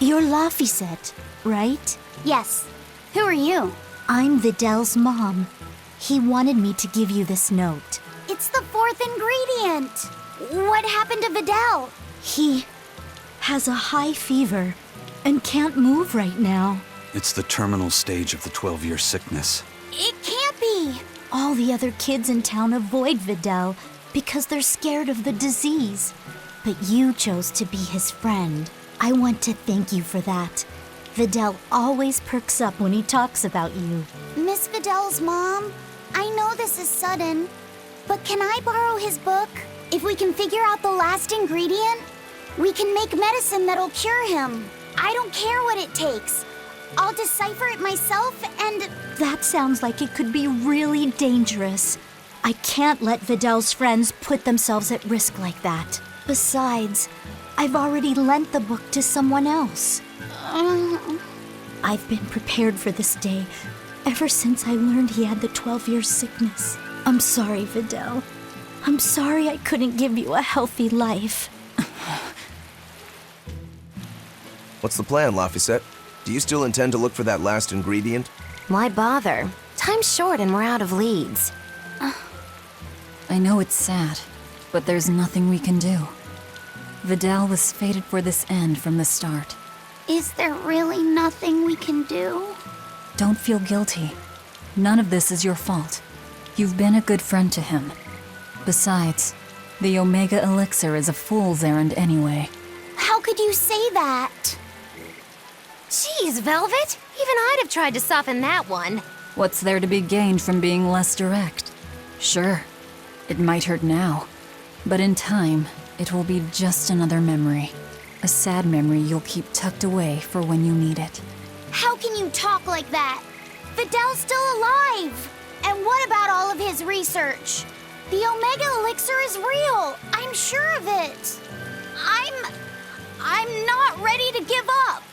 You're Laphicet, right? Yes. Who are you? I'm Vidal's mom. He wanted me to give you this note. It's the fourth ingredient. What happened to Vidal? He has a high fever and can't move right now. It's the terminal stage of the 12-year sickness. It can't be. All the other kids in town avoid Vidal because they're scared of the disease. But you chose to be his friend. I want to thank you for that. Vidal always perks up when he talks about you. Miss Vidal's mom, I know this is sudden, but can I borrow his book? If we can figure out the last ingredient, we can make medicine that'll cure him. I don't care what it takes. I'll decipher it myself and... That sounds like it could be really dangerous. I can't let Vidal's friends put themselves at risk like that. Besides, I've already lent the book to someone else. I've been prepared for this day ever since I learned he had the 12-year sickness. I'm sorry, Vidal. I'm sorry I couldn't give you a healthy life. What's the plan, Laphicet? Do you still intend to look for that last ingredient? Why bother? Time's short and we're out of leads. I know it's sad, but there's nothing we can do. Vidal was fated for this end from the start. Is there really nothing we can do? Don't feel guilty. None of this is your fault. You've been a good friend to him. Besides, the Omega Elixir is a fool's errand anyway. How could you say that? Jeez, Velvet! Even I'd have tried to soften that one. What's there to be gained from being less direct? Sure, it might hurt now, but in time, it will be just another memory. A sad memory you'll keep tucked away for when you need it. How can you talk like that? Vidal's still alive! And what about all of his research? The Omega Elixir is real! I'm sure of it! I'm not ready to give up!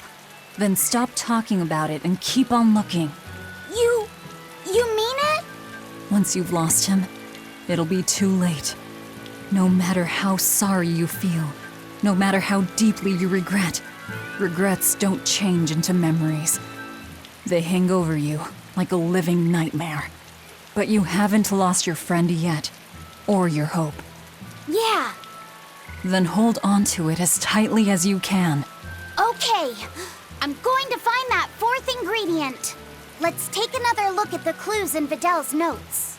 Then stop talking about it and keep on looking. You mean it? Once you've lost him, it'll be too late. No matter how sorry you feel, no matter how deeply you regret, regrets don't change into memories. They hang over you like a living nightmare. But you haven't lost your friend yet, or your hope. Yeah. Then hold on to it as tightly as you can. Okay. I'm going to find that fourth ingredient. Let's take another look at the clues in Vidal's notes.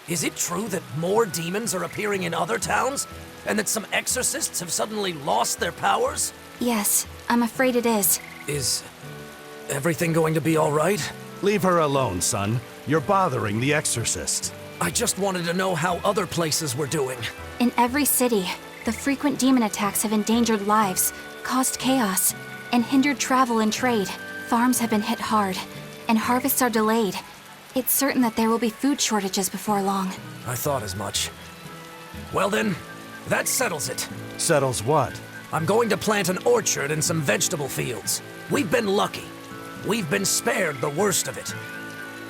Is it true that more demons are appearing in other towns? And that some exorcists have suddenly lost their powers? Yes, I'm afraid it is. Is everything going to be all right? Leave her alone, son. You're bothering the exorcist. I just wanted to know how other places were doing. In every city, the frequent demon attacks have endangered lives, caused chaos, and hindered travel and trade. Farms have been hit hard, and harvests are delayed. It's certain that there will be food shortages before long. I thought as much. Well then, that settles it. Settles what? I'm going to plant an orchard and some vegetable fields. We've been lucky. We've been spared the worst of it.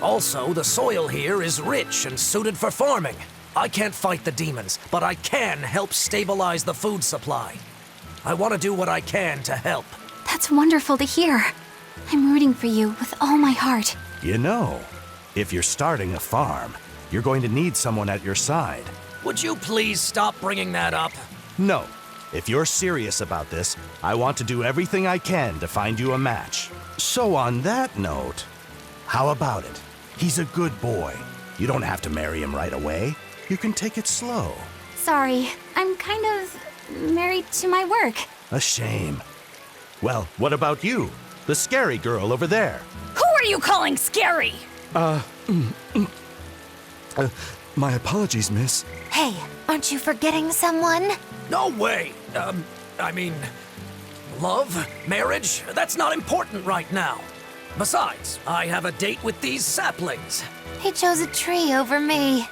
Also, the soil here is rich and suited for farming. I can't fight the demons, but I can help stabilize the food supply. I want to do what I can to help. That's wonderful to hear. I'm rooting for you with all my heart. You know, if you're starting a farm, you're going to need someone at your side. Would you please stop bringing that up? No. If you're serious about this, I want to do everything I can to find you a match. So on that note, how about it? He's a good boy. You don't have to marry him right away. You can take it slow. Sorry, I'm kind of married to my work. A shame. Well, what about you? The scary girl over there. Who are you calling scary? My apologies, miss. Hey, aren't you forgetting someone? No way! I mean, love? Marriage? That's not important right now. Besides, I have a date with these saplings. He chose a tree over me.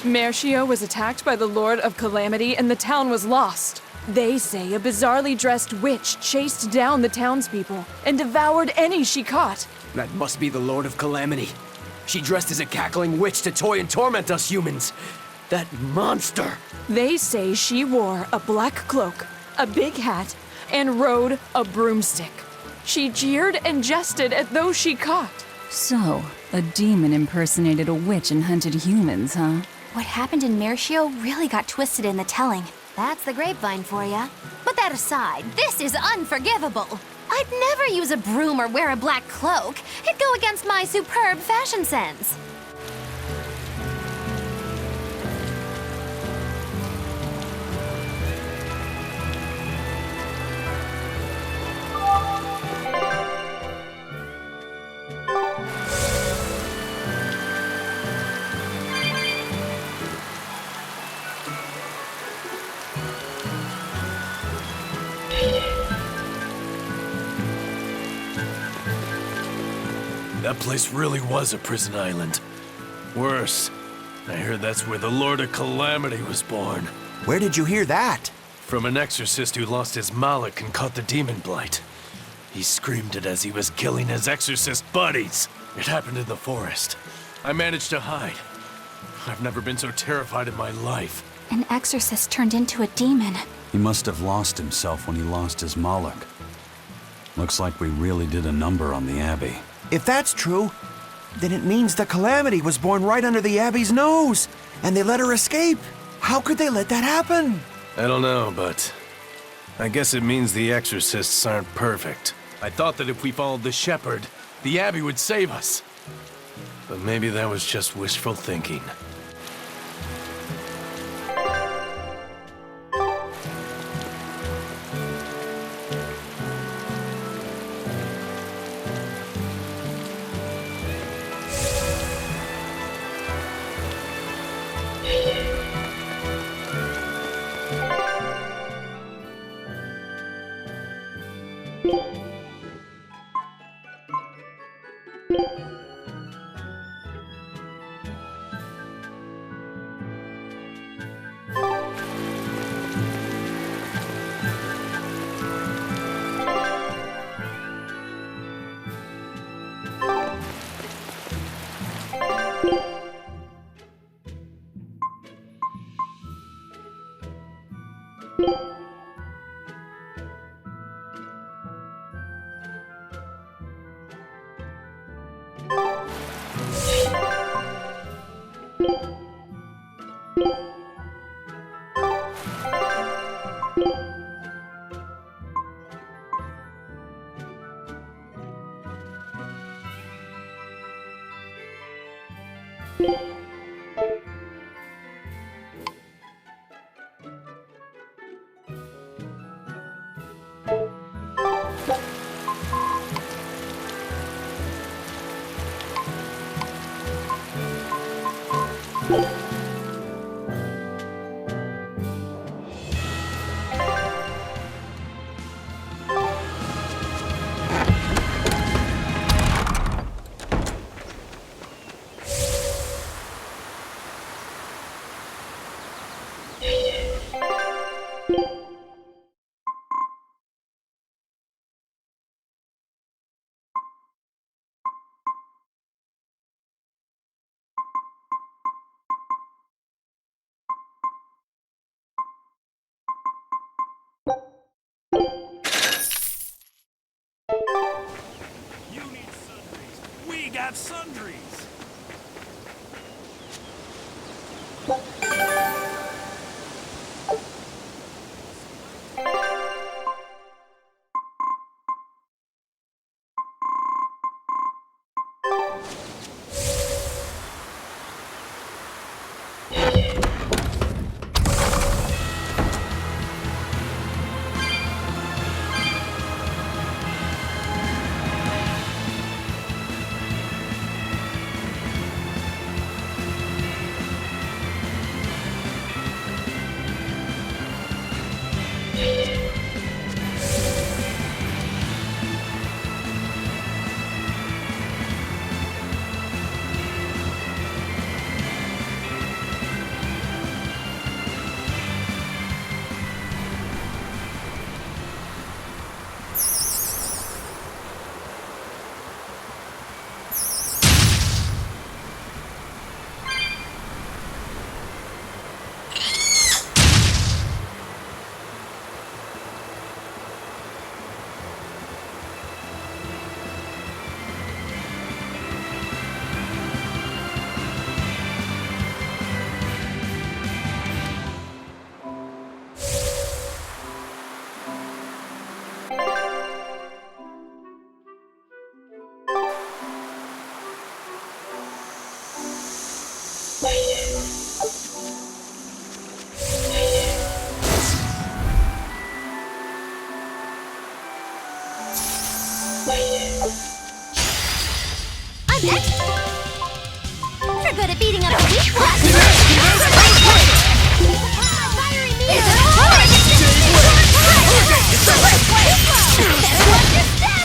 Mercio was attacked by the Lord of Calamity and the town was lost. They say a bizarrely dressed witch chased down the townspeople and devoured any she caught. That must be the Lord of Calamity. She dressed as a cackling witch to toy and torment us humans. That monster! They say she wore a black cloak, a big hat, and rode a broomstick. She jeered and jested at those she caught. So, a demon impersonated a witch and hunted humans, huh? What happened in Mercio really got twisted in the telling. That's the grapevine for ya. But that aside, this is unforgivable. I'd never use a broom or wear a black cloak. It'd go against my superb fashion sense. That place really was a prison island. Worse, I heard that's where the Lord of Calamity was born. Where did you hear that? From an exorcist who lost his mallet and caught the demon blight. He screamed it as he was killing his exorcist buddies. It happened in the forest. I managed to hide. I've never been so terrified in my life. An exorcist turned into a demon. He must have lost himself when he lost his Moloch. Looks like we really did a number on the Abbey. If that's true, then it means the Calamity was born right under the Abbey's nose, and they let her escape. How could they let that happen? I don't know, but I guess it means the exorcists aren't perfect. I thought that if we followed the shepherd, the Abbey would save us. But maybe that was just wishful thinking. You need sundries. We got sundries. I'm next! You're good at beating up a weak one! Fiery meter! Better watch your step!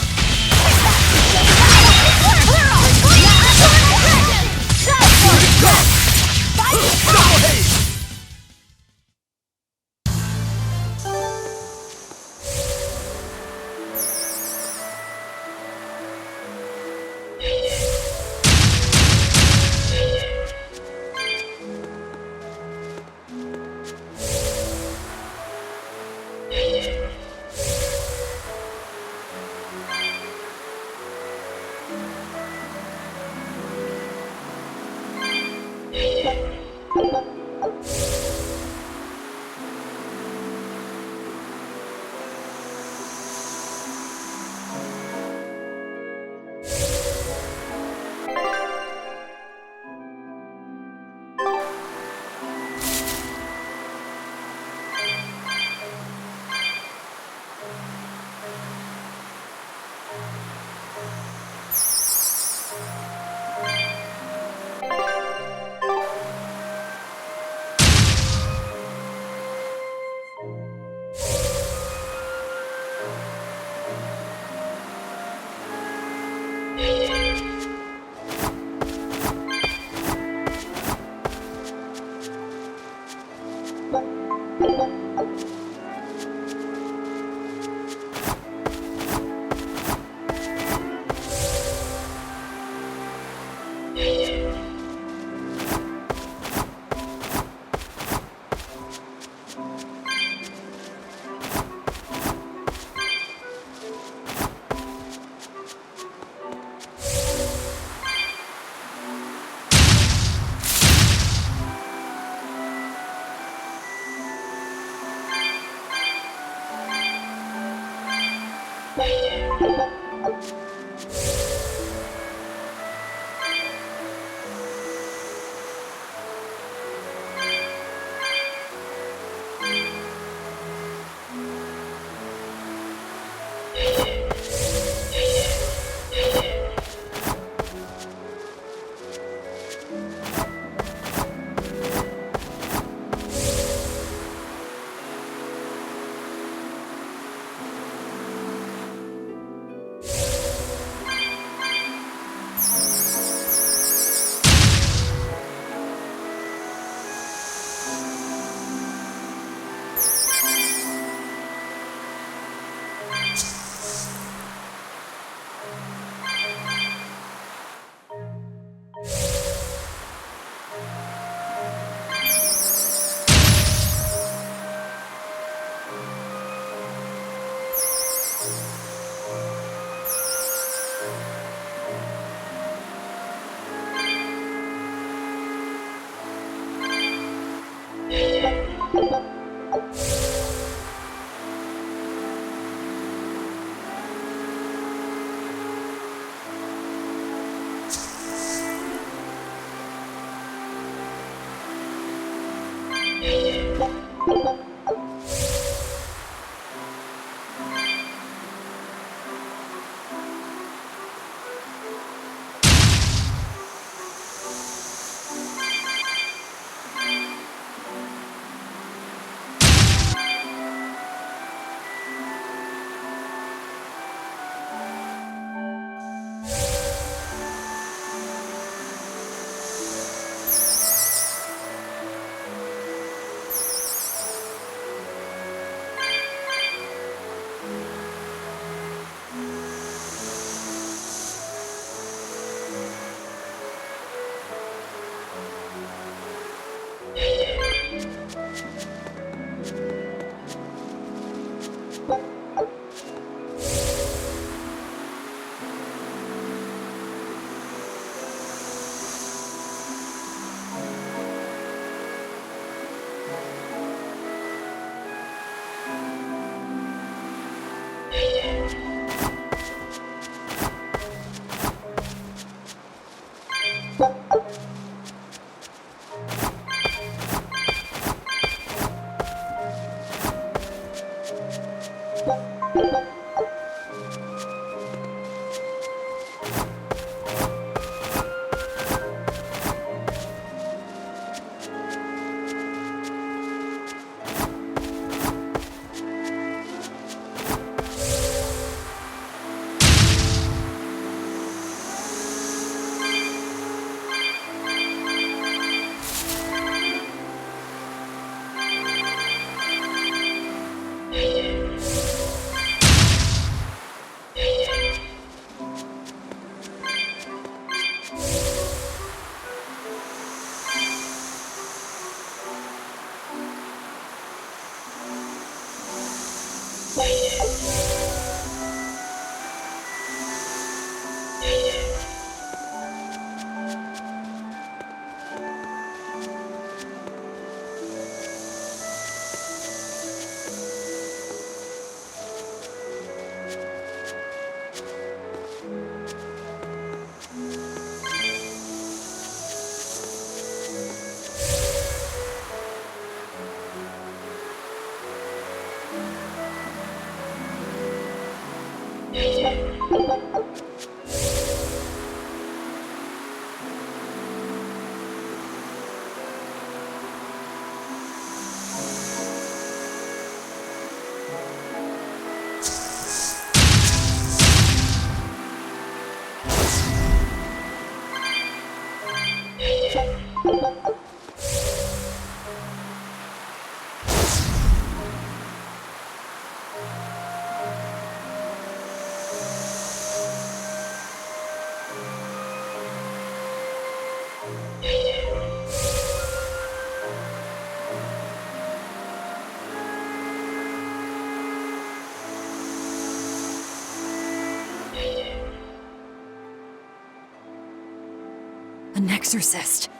An exorcist.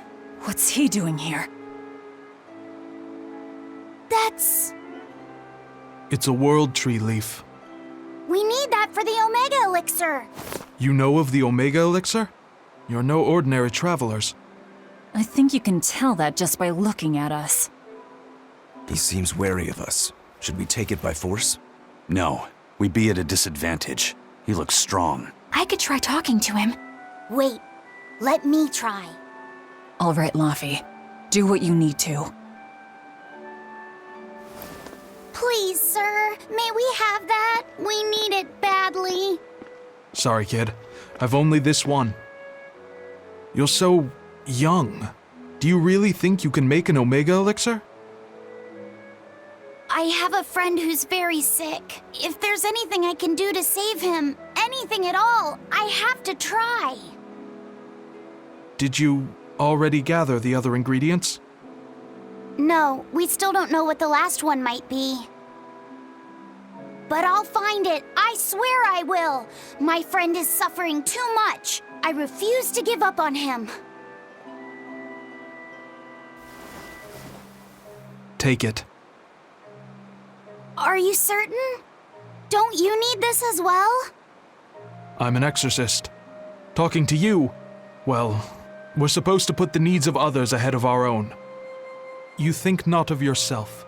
What's he doing here? That's... It's a world tree leaf. We need that for the Omega Elixir. You know of the Omega Elixir? You're no ordinary travelers. I think you can tell that just by looking at us. He seems wary of us. Should we take it by force? No, we'd be at a disadvantage. He looks strong. I could try talking to him. Wait, let me try. All right, Laffy. Do what you need to. Please, sir, may we have that? We need it badly. Sorry, kid. I've only this one. You're so young. Do you really think you can make an Omega Elixir? I have a friend who's very sick. If there's anything I can do to save him, anything at all, I have to try. Did you already gather the other ingredients? No, we still don't know what the last one might be. But I'll find it. I swear I will. My friend is suffering too much. I refuse to give up on him. Take it. Are you certain? Don't you need this as well? I'm an exorcist. Talking to you, well, we're supposed to put the needs of others ahead of our own. You think not of yourself.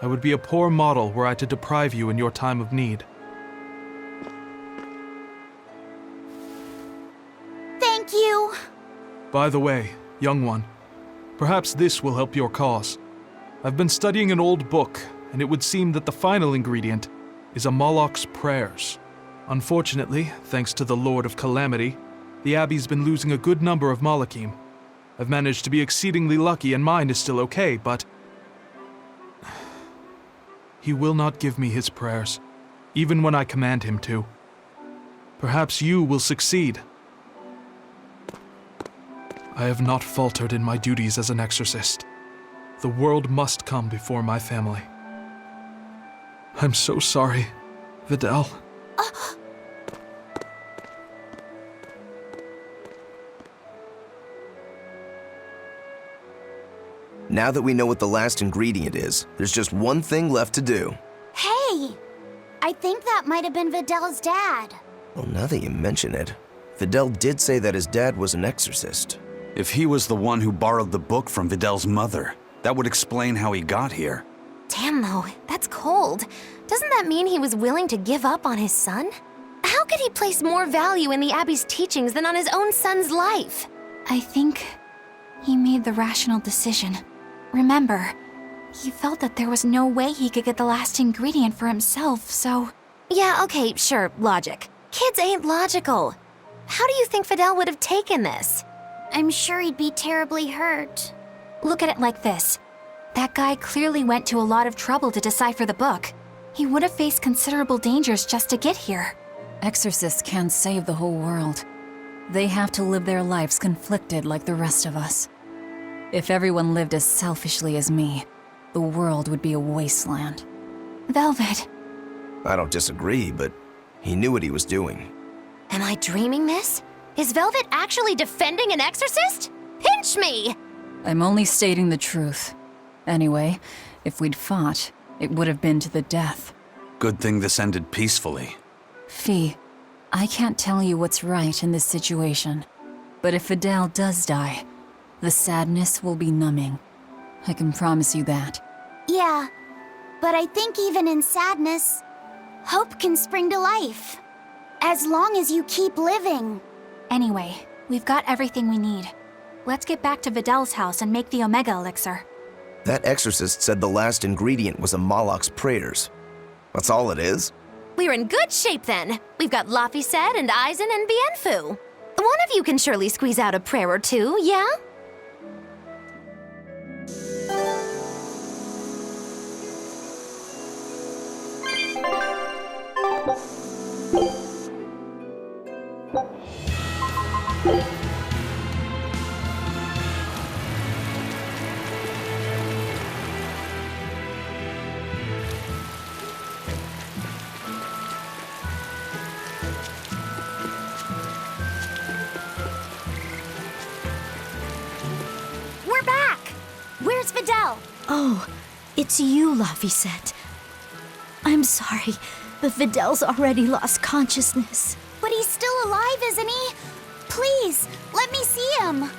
I would be a poor model were I to deprive you in your time of need. Thank you. By the way, young one, perhaps this will help your cause. I've been studying an old book, and it would seem that the final ingredient is a Moloch's prayers. Unfortunately, thanks to the Lord of Calamity, the Abbey's been losing a good number of Malachim. I've managed to be exceedingly lucky and mine is still okay, but he will not give me his prayers, even when I command him to. Perhaps you will succeed. I have not faltered in my duties as an exorcist. The world must come before my family. I'm so sorry, Vidal. Now that we know what the last ingredient is, there's just one thing left to do. Hey! I think that might have been Vidal's dad. Well, now that you mention it, Vidal did say that his dad was an exorcist. If he was the one who borrowed the book from Vidal's mother, that would explain how he got here. Damn, though, that's cold. Doesn't that mean he was willing to give up on his son? How could he place more value in the Abbey's teachings than on his own son's life? I think he made the rational decision. Remember, he felt that there was no way he could get the last ingredient for himself, so... Yeah, okay, sure, logic. Kids ain't logical. How do you think Vidal would have taken this? I'm sure he'd be terribly hurt. Look at it like this. That guy clearly went to a lot of trouble to decipher the book. He would have faced considerable dangers just to get here. Exorcists can't save the whole world. They have to live their lives conflicted like the rest of us. If everyone lived as selfishly as me, the world would be a wasteland. Velvet. I don't disagree, but he knew what he was doing. Am I dreaming this? Is Velvet actually defending an exorcist? Pinch me! I'm only stating the truth. Anyway, if we'd fought, it would have been to the death. Good thing this ended peacefully. Fee, I can't tell you what's right in this situation. But if Vidal does die, the sadness will be numbing. I can promise you that. Yeah, but I think even in sadness, hope can spring to life. As long as you keep living. Anyway, we've got everything we need. Let's get back to Vidal's house and make the Omega Elixir. That exorcist said the last ingredient was a Moloch's prayers. That's all it is? We're in good shape then. We've got Laphicet and Aizen and Bienfu. One of you can surely squeeze out a prayer or two, yeah? Where's Videl? Oh, it's you, Laphicet. I'm sorry, but Videl's already lost consciousness. But he's still alive, isn't he? Please, let me see him.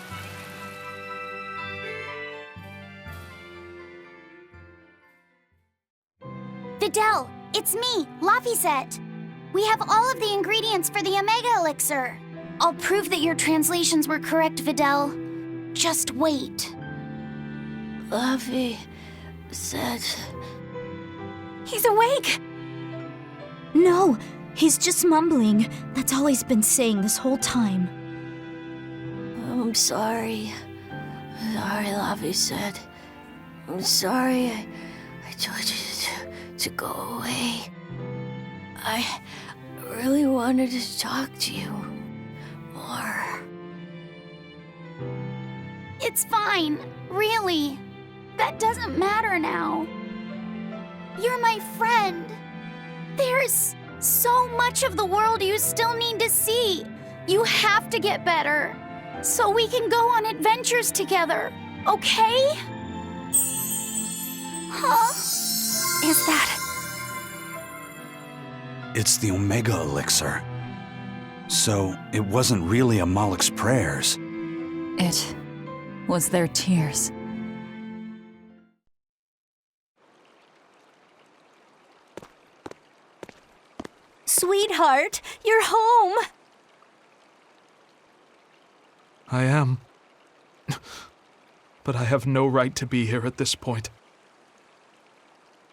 Videl, it's me, Laphicet. We have all of the ingredients for the Omega Elixir. I'll prove that your translations were correct, Videl. Just wait. Laphicet. He's awake! No, he's just mumbling. That's all he's been saying this whole time. I'm sorry. Sorry, Laphicet. I'm sorry I told you to go away. I really wanted to talk to you more. It's fine, really. That doesn't matter now. You're my friend. There's so much of the world you still need to see. You have to get better, so we can go on adventures together, okay? Huh? Is that... It's the Omega Elixir. So, it wasn't really a Moloch's prayers. It was their tears. Sweetheart, you're home! I am. But I have no right to be here at this point.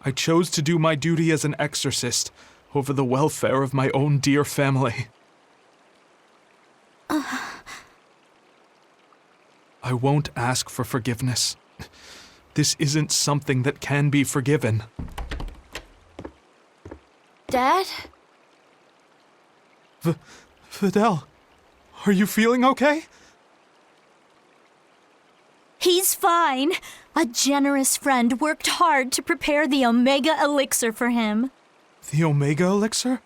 I chose to do my duty as an exorcist over the welfare of my own dear family. I won't ask for forgiveness. This isn't something that can be forgiven. Dad? Videl, are you feeling okay? He's fine. A generous friend worked hard to prepare the Omega Elixir for him. The Omega Elixir?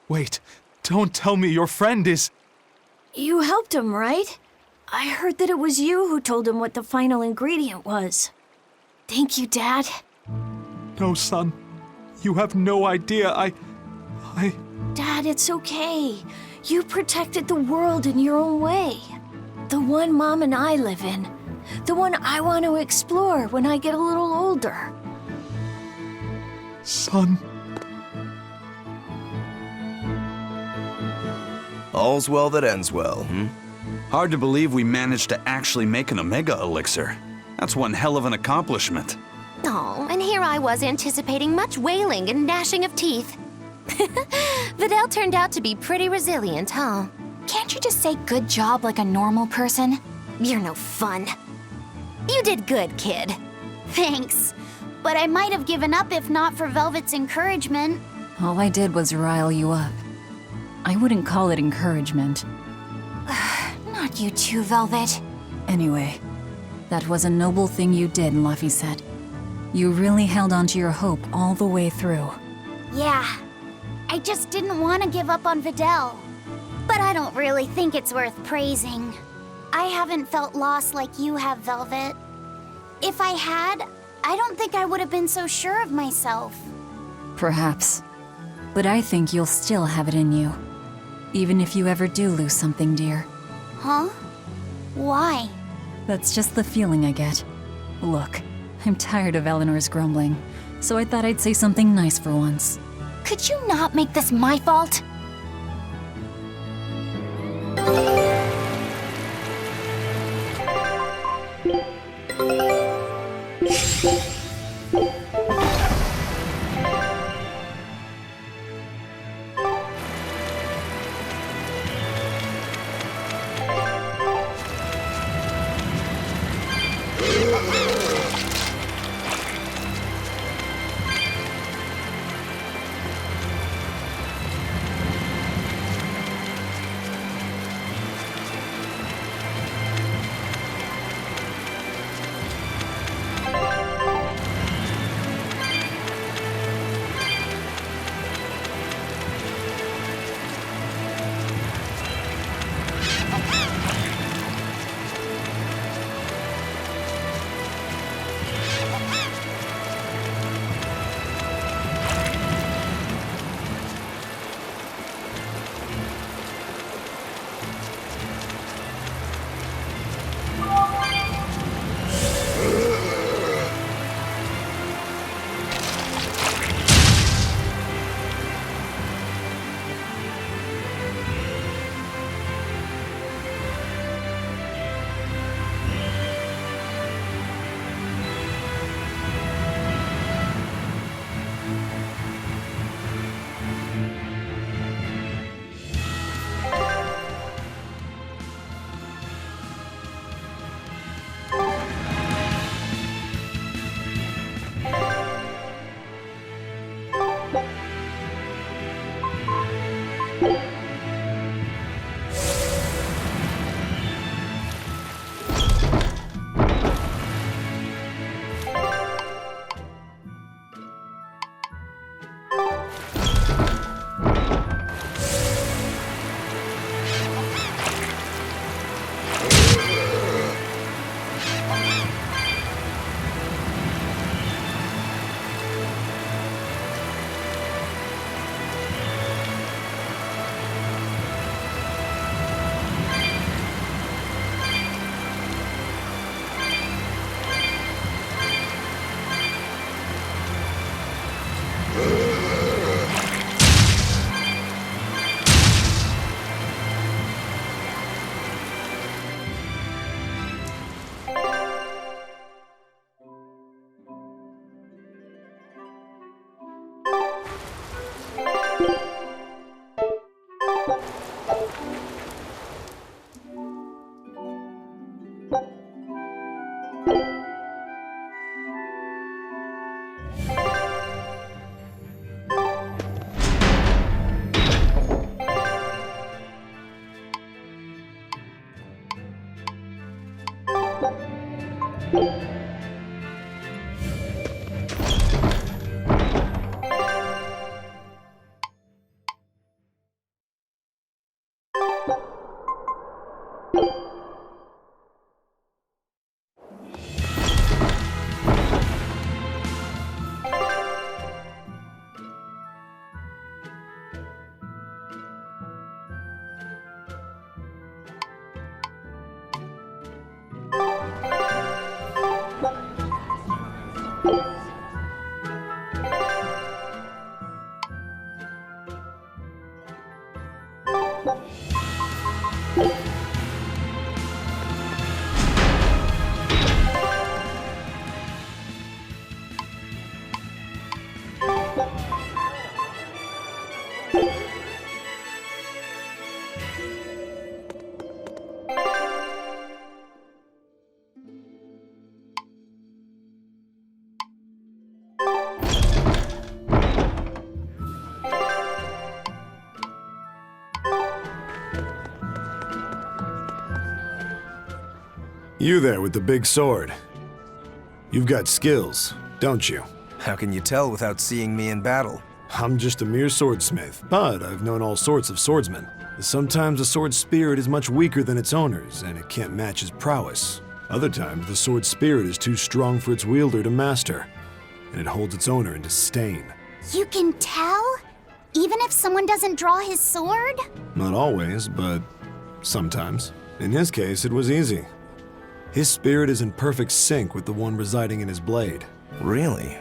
Wait, don't tell me your friend is... You helped him, right? I heard that it was you who told him what the final ingredient was. Thank you, Dad. No, son. You have no idea. I... Dad, it's okay. You protected the world in your own way. The one Mom and I live in. The one I want to explore when I get a little older. Son. All's well that ends well, Hard to believe we managed to actually make an Omega Elixir. That's one hell of an accomplishment. Oh, and here I was anticipating much wailing and gnashing of teeth. Videl turned out to be pretty resilient, huh? Can't you just say good job like a normal person? You're no fun. You did good, kid. Thanks. But I might have given up if not for Velvet's encouragement. All I did was rile you up. I wouldn't call it encouragement. Not you too, Velvet. Anyway, that was a noble thing you did, Laphicet. You really held on to your hope all the way through. Yeah. I just didn't want to give up on Videl. But I don't really think it's worth praising. I haven't felt lost like you have, Velvet. If I had, I don't think I would have been so sure of myself. Perhaps. But I think you'll still have it in you. Even if you ever do lose something dear. Huh? Why? That's just the feeling I get. Look, I'm tired of Eleanor's grumbling, so I thought I'd say something nice for once. Could you not make this my fault? You there with the big sword. You've got skills, don't you? How can you tell without seeing me in battle? I'm just a mere swordsmith, but I've known all sorts of swordsmen. Sometimes a sword's spirit is much weaker than its owner's, and it can't match his prowess. Other times, the sword's spirit is too strong for its wielder to master, and it holds its owner in disdain. You can tell? Even if someone doesn't draw his sword? Not always, but sometimes. In his case, it was easy. His spirit is in perfect sync with the one residing in his blade. Really?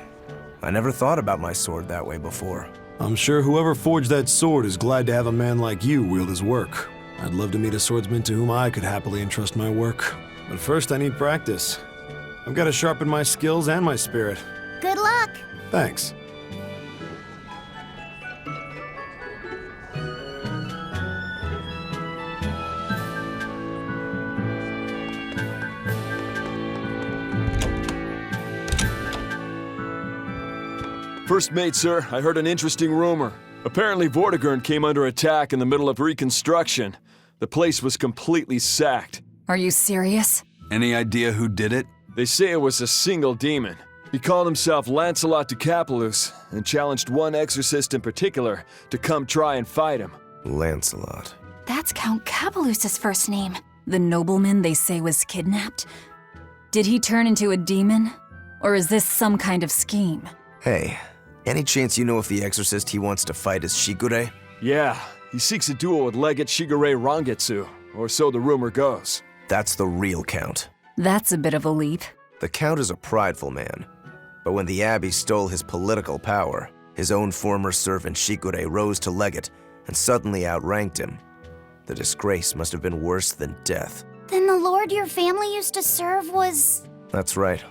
I never thought about my sword that way before. I'm sure whoever forged that sword is glad to have a man like you wield his work. I'd love to meet a swordsman to whom I could happily entrust my work. But first I need practice. I've got to sharpen my skills and my spirit. Good luck! Thanks. First mate, sir, I heard an interesting rumor. Apparently Vortigern came under attack in the middle of reconstruction. The place was completely sacked. Are you serious? Any idea who did it? They say it was a single demon. He called himself Lancelot de Capulus and challenged one exorcist in particular to come try and fight him. Lancelot. That's Count Capulus's first name. The nobleman they say was kidnapped? Did he turn into a demon? Or is this some kind of scheme? Hey, any chance you know if the exorcist he wants to fight is Shigure? Yeah, he seeks a duel with Legate Shigure Rangetsu, or so the rumor goes. That's the real Count. That's a bit of a leap. The Count is a prideful man, but when the Abbey stole his political power, his own former servant Shigure rose to Legate and suddenly outranked him. The disgrace must have been worse than death. Then the lord your family used to serve was... That's right,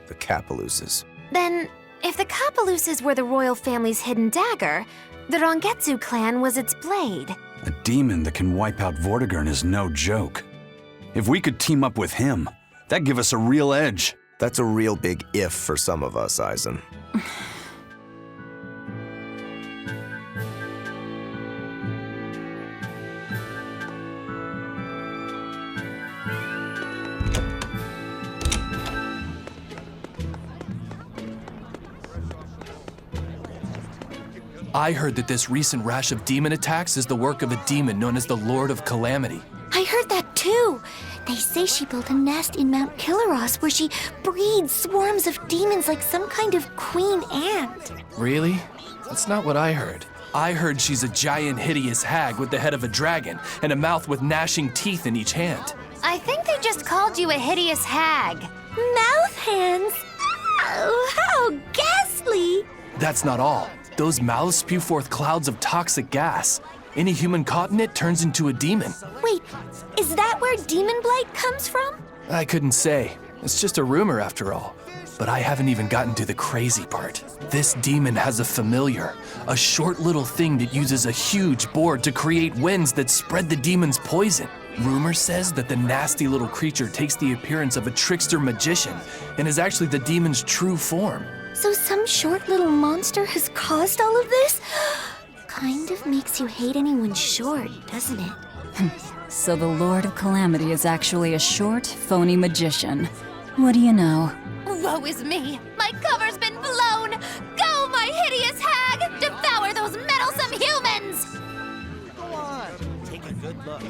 the Capuluses. Then, if the Capuluses were the royal family's hidden dagger, the Rangetsu clan was its blade. A demon that can wipe out Vortigern is no joke. If we could team up with him, that'd give us a real edge. That's a real big if for some of us, Aizen. I heard that this recent rash of demon attacks is the work of a demon known as the Lord of Calamity. I heard that too. They say she built a nest in Mount Kilaros where she breeds swarms of demons like some kind of queen ant. Really? That's not what I heard. I heard she's a giant, hideous hag with the head of a dragon and a mouth with gnashing teeth in each hand. I think they just called you a hideous hag. Mouth hands? Oh, how ghastly! That's not all. Those mouths spew forth clouds of toxic gas. Any human caught in it turns into a demon. Wait, is that where demon blight comes from? I couldn't say. It's just a rumor after all. But I haven't even gotten to the crazy part. This demon has a familiar, a short little thing that uses a huge board to create winds that spread the demon's poison. Rumor says that the nasty little creature takes the appearance of a trickster magician and is actually the demon's true form. So some short little monster has caused all of this? Kind of makes you hate anyone short, doesn't it? So the Lord of Calamity is actually a short, phony magician. What do you know? Woe is me! My cover's been blown! Go, my hideous hag! Devour those meddlesome humans! Go on, take a good look.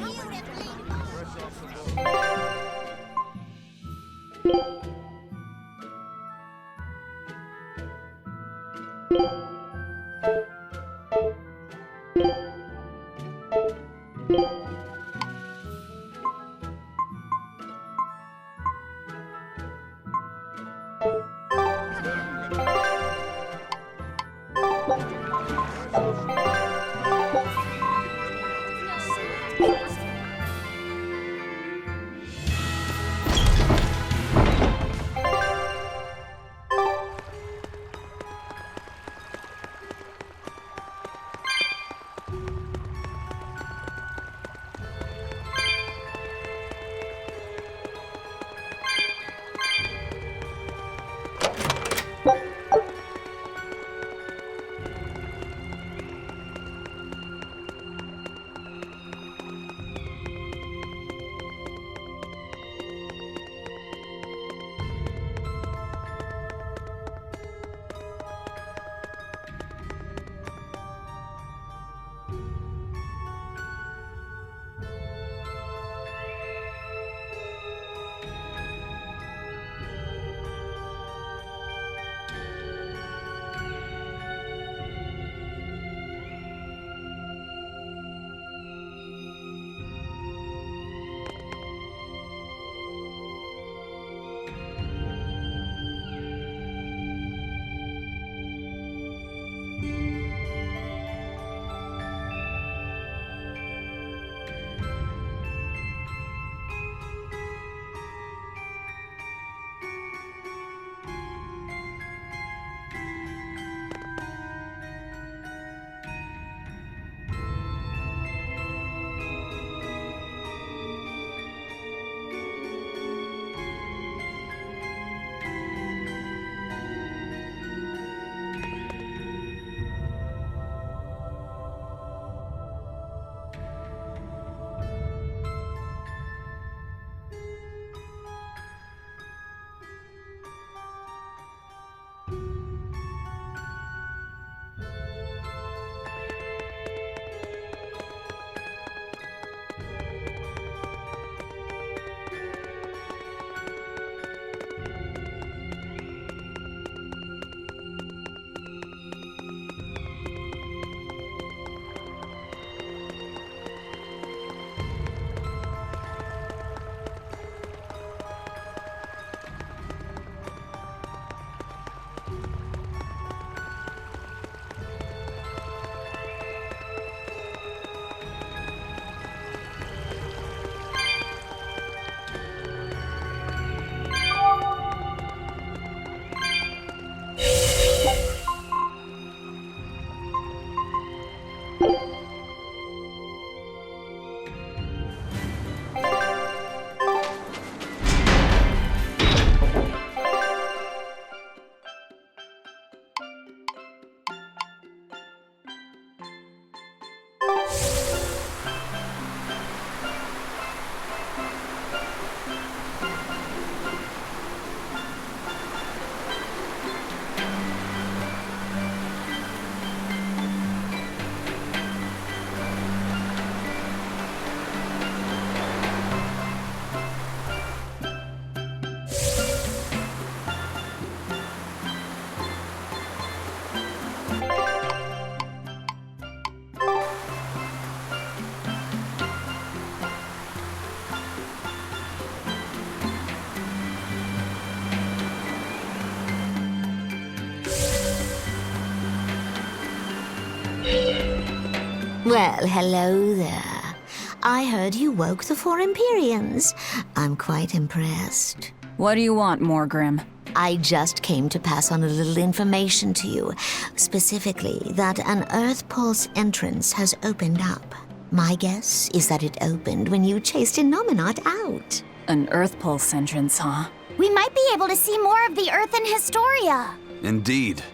Well, hello there. I heard you woke the four Empyreans. I'm quite impressed. What do you want, Morgrim? I just came to pass on a little information to you. Specifically, that an Earth Pulse entrance has opened up. My guess is that it opened when you chased Innominat out. An Earth Pulse entrance, huh? We might be able to see more of the Earth in Historia. Indeed.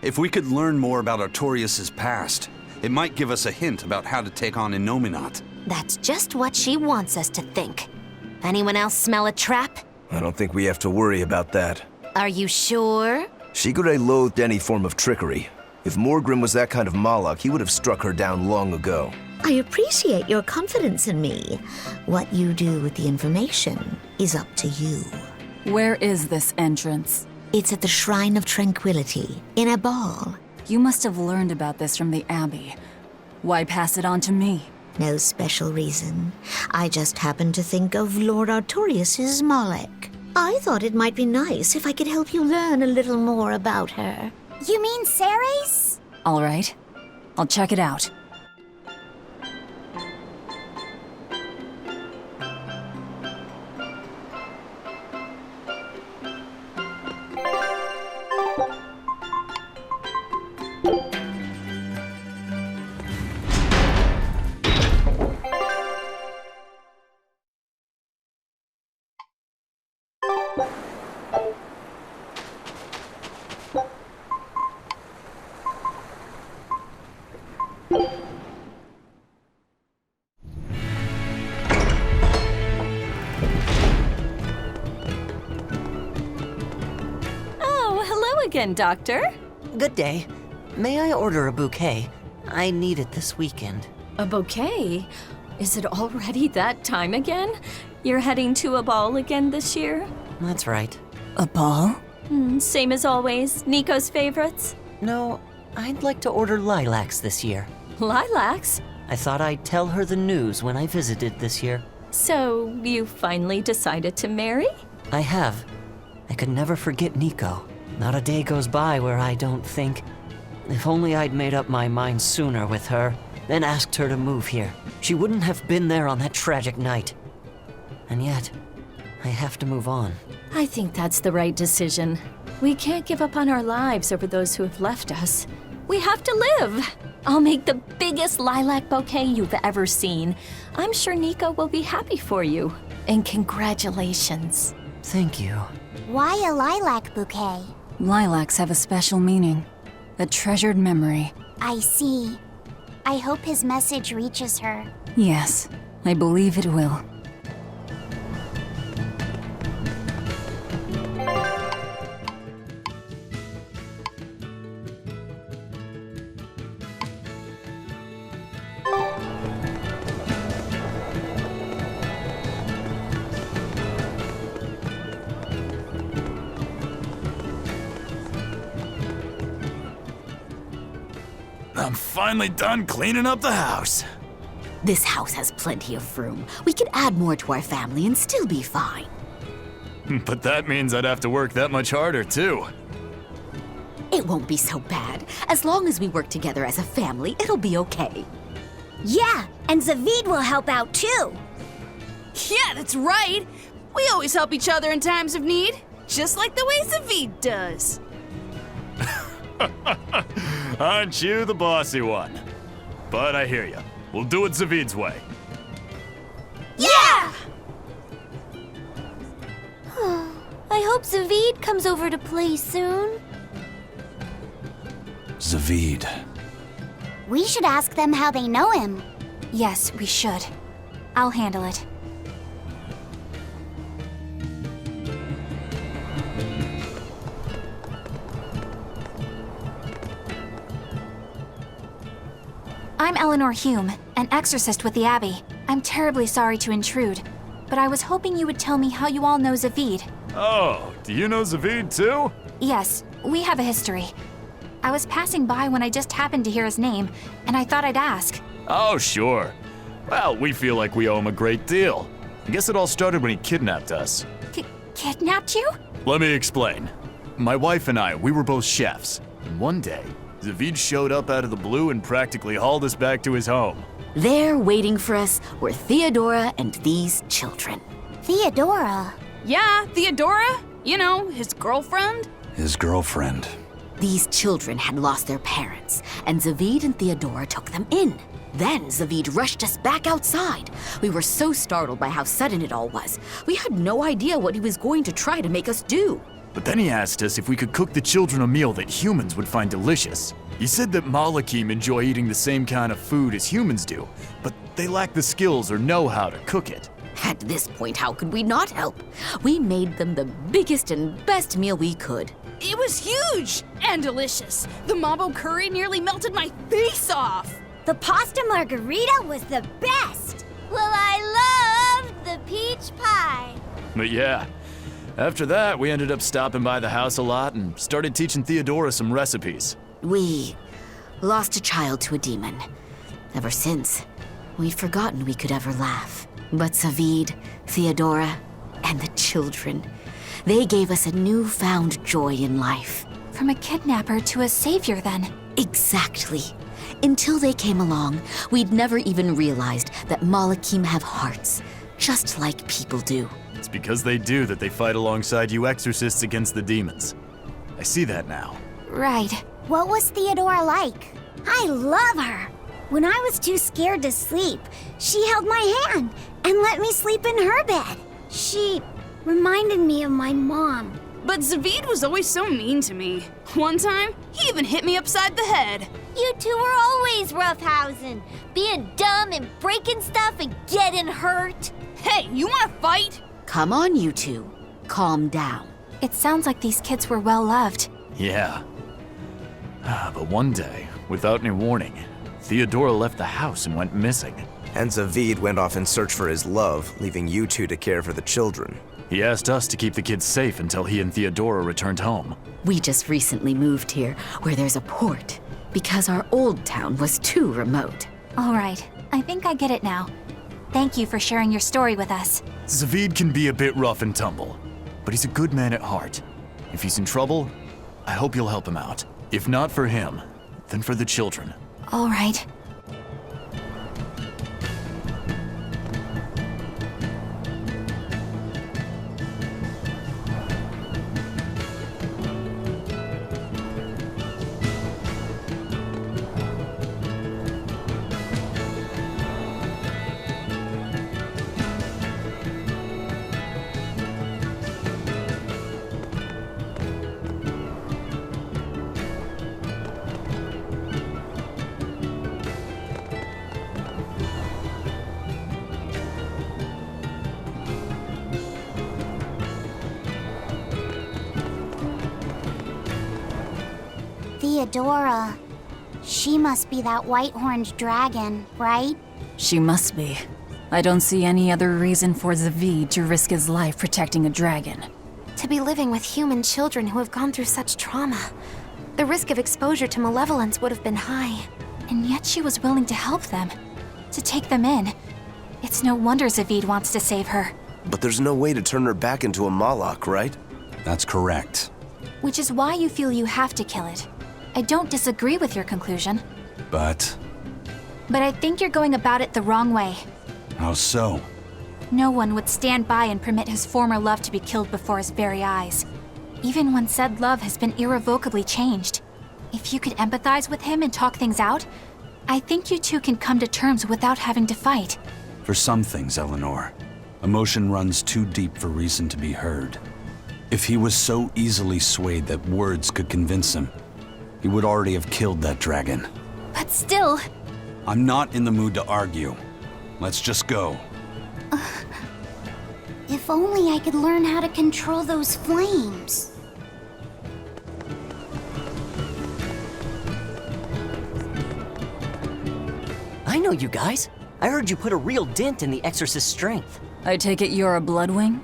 If we could learn more about Artorius' past, it might give us a hint about how to take on Innominat. That's just what she wants us to think. Anyone else smell a trap? I don't think we have to worry about that. Are you sure? Shigure loathed any form of trickery. If Morgrim was that kind of Moloch, he would have struck her down long ago. I appreciate your confidence in me. What you do with the information is up to you. Where is this entrance? It's at the Shrine of Tranquility, in a ball. You must have learned about this from the Abbey. Why pass it on to me? No special reason. I just happened to think of Lord Artorius's Moloch. I thought it might be nice if I could help you learn a little more about her. You mean Ceres? All right. I'll check it out. Again, Doctor. Good day. May I order a bouquet? I need it this weekend. A bouquet? Is it already that time again? You're heading to a ball again this year? That's right. A ball? Same as always. Nico's favorites? No, I'd like to order lilacs this year. Lilacs? I thought I'd tell her the news when I visited this year. So, you finally decided to marry? I have. I could never forget Nico. Not a day goes by where I don't think, if only I'd made up my mind sooner with her, then asked her to move here. She wouldn't have been there on that tragic night. And yet, I have to move on. I think that's the right decision. We can't give up on our lives over those who have left us. We have to live. I'll make the biggest lilac bouquet you've ever seen. I'm sure Nico will be happy for you. And congratulations. Thank you. Why a lilac bouquet? Lilacs have a special meaning. A treasured memory. I see. I hope his message reaches her. Yes, I believe it will. I'm finally done cleaning up the house. This house has plenty of room. We could add more to our family and still be fine. But that means I'd have to work that much harder, too. It won't be so bad. As long as we work together as a family, it'll be okay. Yeah, and Zavid will help out too. Yeah, that's right. We always help each other in times of need, just like the way Zavid does. Aren't you the bossy one? But I hear you. We'll do it Zavid's way. Yeah! I hope Zavid comes over to play soon. Zavid. We should ask them how they know him. Yes, we should. I'll handle it. I'm Eleanor Hume, an exorcist with the Abbey. I'm terribly sorry to intrude, but I was hoping you would tell me how you all know Zavid. Oh, do you know Zavid too? Yes, we have a history. I was passing by when I just happened to hear his name, and I thought I'd ask. Oh, sure. Well, we feel like we owe him a great deal. I guess it all started when he kidnapped us. Kidnapped you? Let me explain. My wife and I, we were both chefs. And one day, Zavid showed up out of the blue and practically hauled us back to his home. There waiting for us were Theodora and these children. Theodora? Yeah, Theodora. You know, his girlfriend. His girlfriend. These children had lost their parents, and Zavid and Theodora took them in. Then Zavid rushed us back outside. We were so startled by how sudden it all was. We had no idea what he was going to try to make us do. But then he asked us if we could cook the children a meal that humans would find delicious. He said that Malakim enjoy eating the same kind of food as humans do, but they lack the skills or know-how to cook it. At this point, how could we not help? We made them the biggest and best meal we could. It was huge and delicious. The mambo curry nearly melted my face off. The pasta margarita was the best. Well, I loved the peach pie. But yeah, after that, we ended up stopping by the house a lot and started teaching Theodora some recipes. We lost a child to a demon. Ever since, we've forgotten we could ever laugh. But Savid, Theodora, and the children, they gave us a newfound joy in life. From a kidnapper to a savior, then. Exactly. Until they came along, we'd never even realized that Malakim have hearts, just like people do. It's because they do that they fight alongside you exorcists against the demons. I see that now. Right. What was Theodora like? I love her. When I was too scared to sleep, she held my hand and let me sleep in her bed. She reminded me of my mom. But Zavid was always so mean to me. One time, he even hit me upside the head. You two were always roughhousing, being dumb and breaking stuff and getting hurt. Hey, you wanna fight? Come on, you two. Calm down. It sounds like these kids were well loved. Yeah. But one day, without any warning, Theodora left the house and went missing. And Zavid went off in search for his love, leaving you two to care for the children. He asked us to keep the kids safe until he and Theodora returned home. We just recently moved here, where there's a port, because our old town was too remote. All right, I think I get it now. Thank you for sharing your story with us. Zavid can be a bit rough and tumble, but he's a good man at heart. If he's in trouble, I hope you'll help him out. If not for him, then for the children. All right. Theodora, she must be that white-horned dragon, right? She must be. I don't see any other reason for Zavid to risk his life protecting a dragon. To be living with human children who have gone through such trauma. The risk of exposure to malevolence would have been high. And yet she was willing to help them. To take them in. It's no wonder Zavid wants to save her. But there's no way to turn her back into a Moloch, right? That's correct. Which is why you feel you have to kill it. I don't disagree with your conclusion. But I think you're going about it the wrong way. how so? No one would stand by and permit his former love to be killed before his very eyes. Even when said love has been irrevocably changed. If you could empathize with him and talk things out, I think you two can come to terms without having to fight. For some things, Eleanor, emotion runs too deep for reason to be heard. If he was so easily swayed that words could convince him, he would already have killed that dragon. But still... I'm not in the mood to argue. Let's just go. If only I could learn how to control those flames. I know you guys. I heard you put a real dent in the Exorcist's strength. I take it you're a Bloodwing?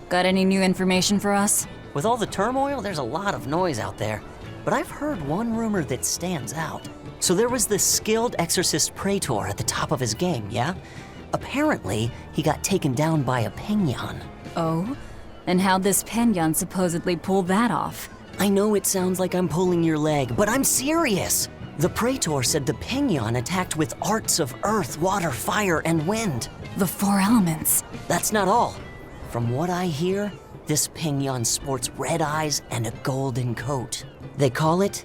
Got any new information for us? With all the turmoil, there's a lot of noise out there. But I've heard one rumor that stands out. So there was this skilled exorcist praetor at the top of his game, yeah? Apparently, he got taken down by a penyon. Oh? And how'd this penyon supposedly pull that off? I know it sounds like I'm pulling your leg, but I'm serious. The praetor said the penyon attacked with arts of earth, water, fire, and wind. The four elements. That's not all. From what I hear, this penyon sports red eyes and a golden coat. They call it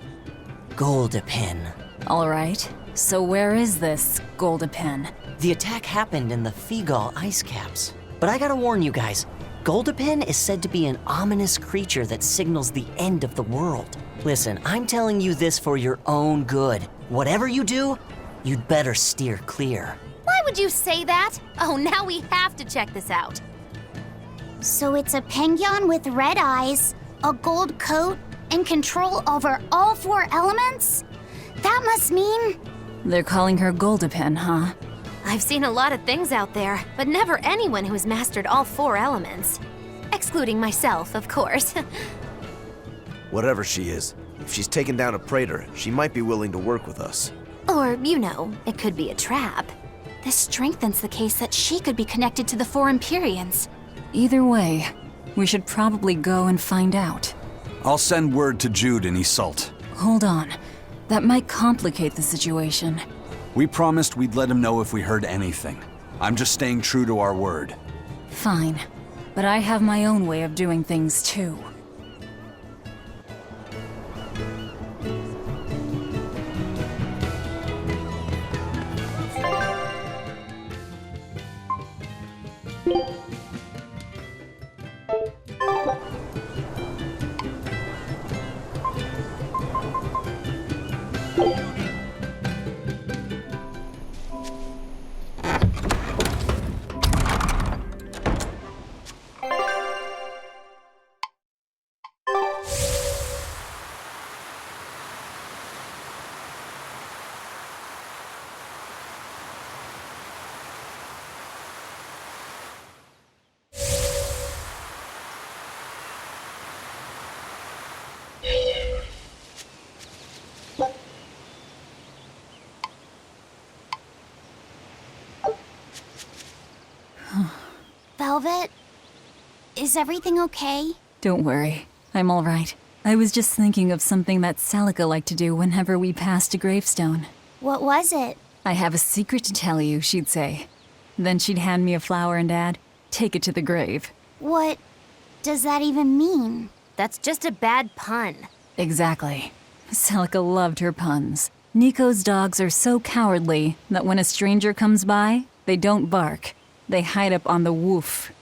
Goldepin. All right. So where is this Goldepin? The attack happened in the Figal ice caps. But I gotta warn you guys, Goldepin is said to be an ominous creature that signals the end of the world. Listen, I'm telling you this for your own good. Whatever you do, you'd better steer clear. Why would you say that? Oh, now we have to check this out. So it's a penguin with red eyes, a gold coat, and control over all 4 elements? That must mean... They're calling her Goldapen, huh? I've seen a lot of things out there, but never anyone who has mastered all 4 elements. Excluding myself, of course. Whatever she is, if she's taken down a praetor, she might be willing to work with us. Or, you know, it could be a trap. This strengthens the case that she could be connected to the 4 Empyreans. Either way, we should probably go and find out. I'll send word to Jude and Iseult. Hold on. That might complicate the situation. We promised we'd let him know if we heard anything. I'm just staying true to our word. Fine. But I have my own way of doing things, too. Velvet? Is everything okay? Don't worry. I'm all right. I was just thinking of something that Celica liked to do whenever we passed a gravestone. What was it? I have a secret to tell you, she'd say. Then she'd hand me a flower and add, take it to the grave. What does that even mean? That's just a bad pun. Exactly. Celica loved her puns. Nico's dogs are so cowardly that when a stranger comes by, they don't bark. They hide up on the woof.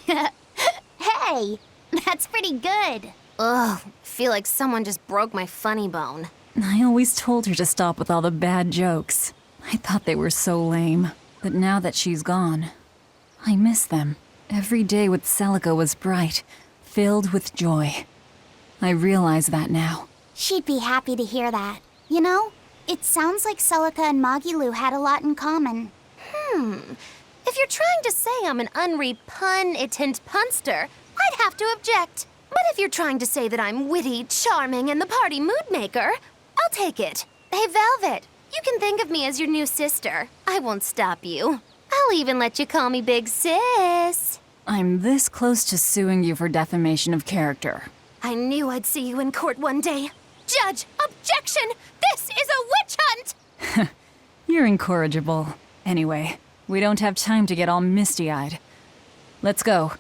Hey, that's pretty good. Ugh, feel like someone just broke my funny bone. I always told her to stop with all the bad jokes. I thought they were so lame. But now that she's gone, I miss them. Every day with Celica was bright, filled with joy. I realize that now. She'd be happy to hear that. You know, it sounds like Celica and Magilu had a lot in common. If you're trying to say I'm an unrepunnitant punster, I'd have to object. But if you're trying to say that I'm witty, charming, and the party mood maker, I'll take it. Hey, Velvet, you can think of me as your new sister. I won't stop you. I'll even let you call me Big Sis. I'm this close to suing you for defamation of character. I knew I'd see you in court one day. Judge, objection! This is a witch hunt! You're incorrigible. Anyway, we don't have time to get all misty-eyed. Let's go.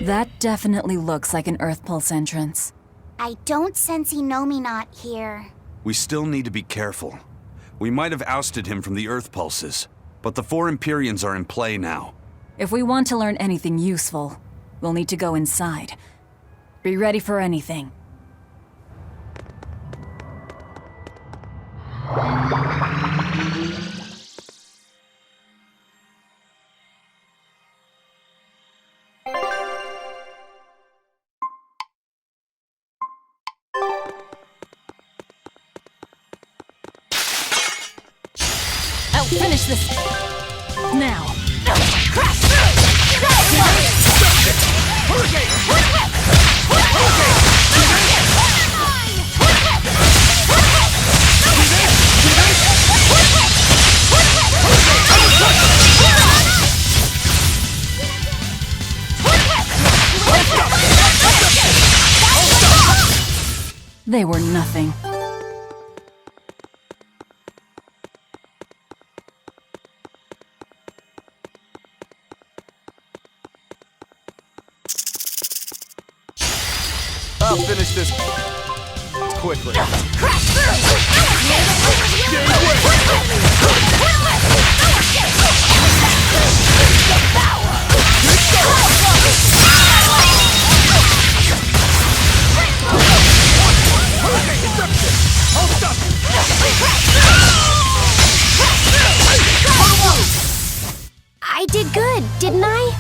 That definitely looks like an Earth Pulse entrance. I don't sense Inominat here. We still need to be careful. We might have ousted him from the Earth Pulses, but the 4 Empyreans are in play now. If we want to learn anything useful, we'll need to go inside. Be ready for anything. I'll finish this now. They were nothing. I'll finish this quickly. I did good, didn't I?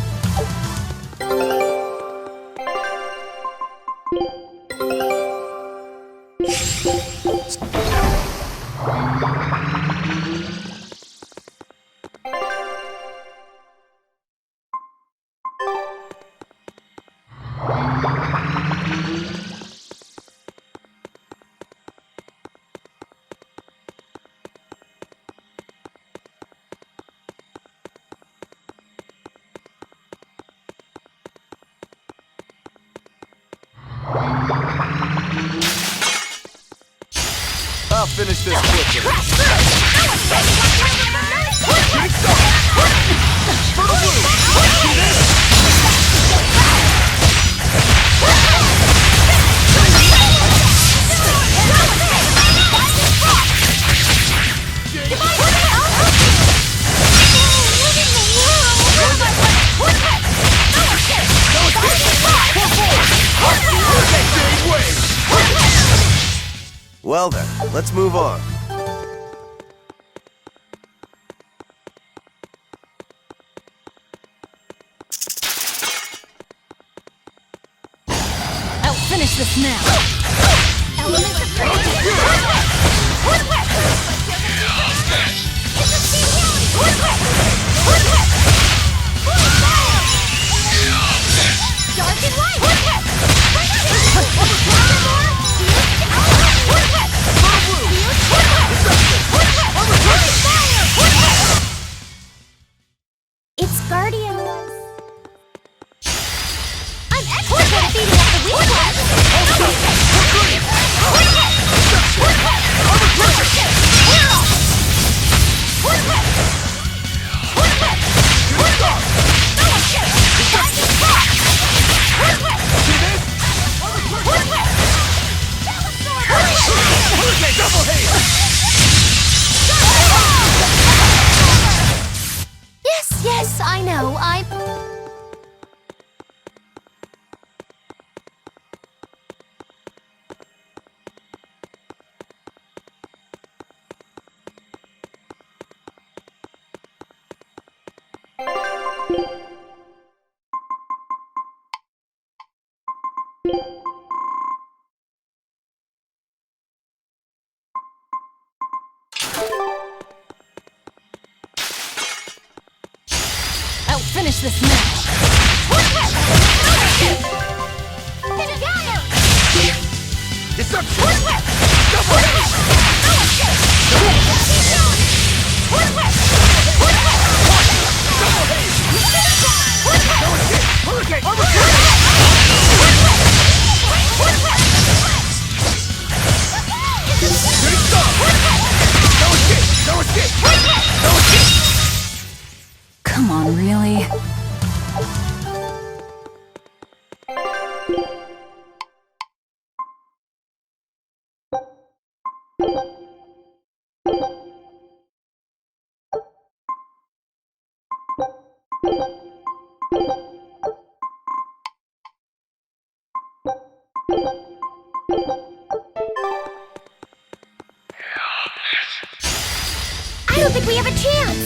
I'll finish this quickly. Well then, let's move on. I'll finish this now. Elements of gravity. Dark and light. It's Guardian. I'm excellent at beating up the weak ones. Yes, I know. I'll finish this now. Come on, really? I don't think we have a chance.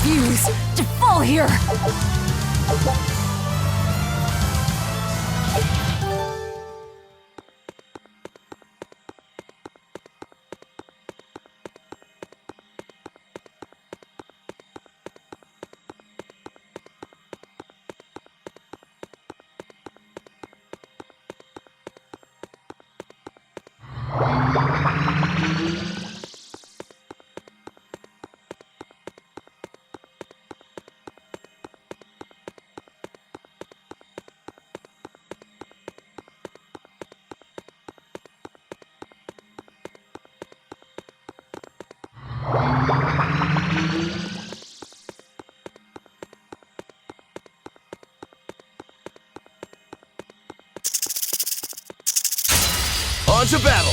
refuse to fall here! On to battle!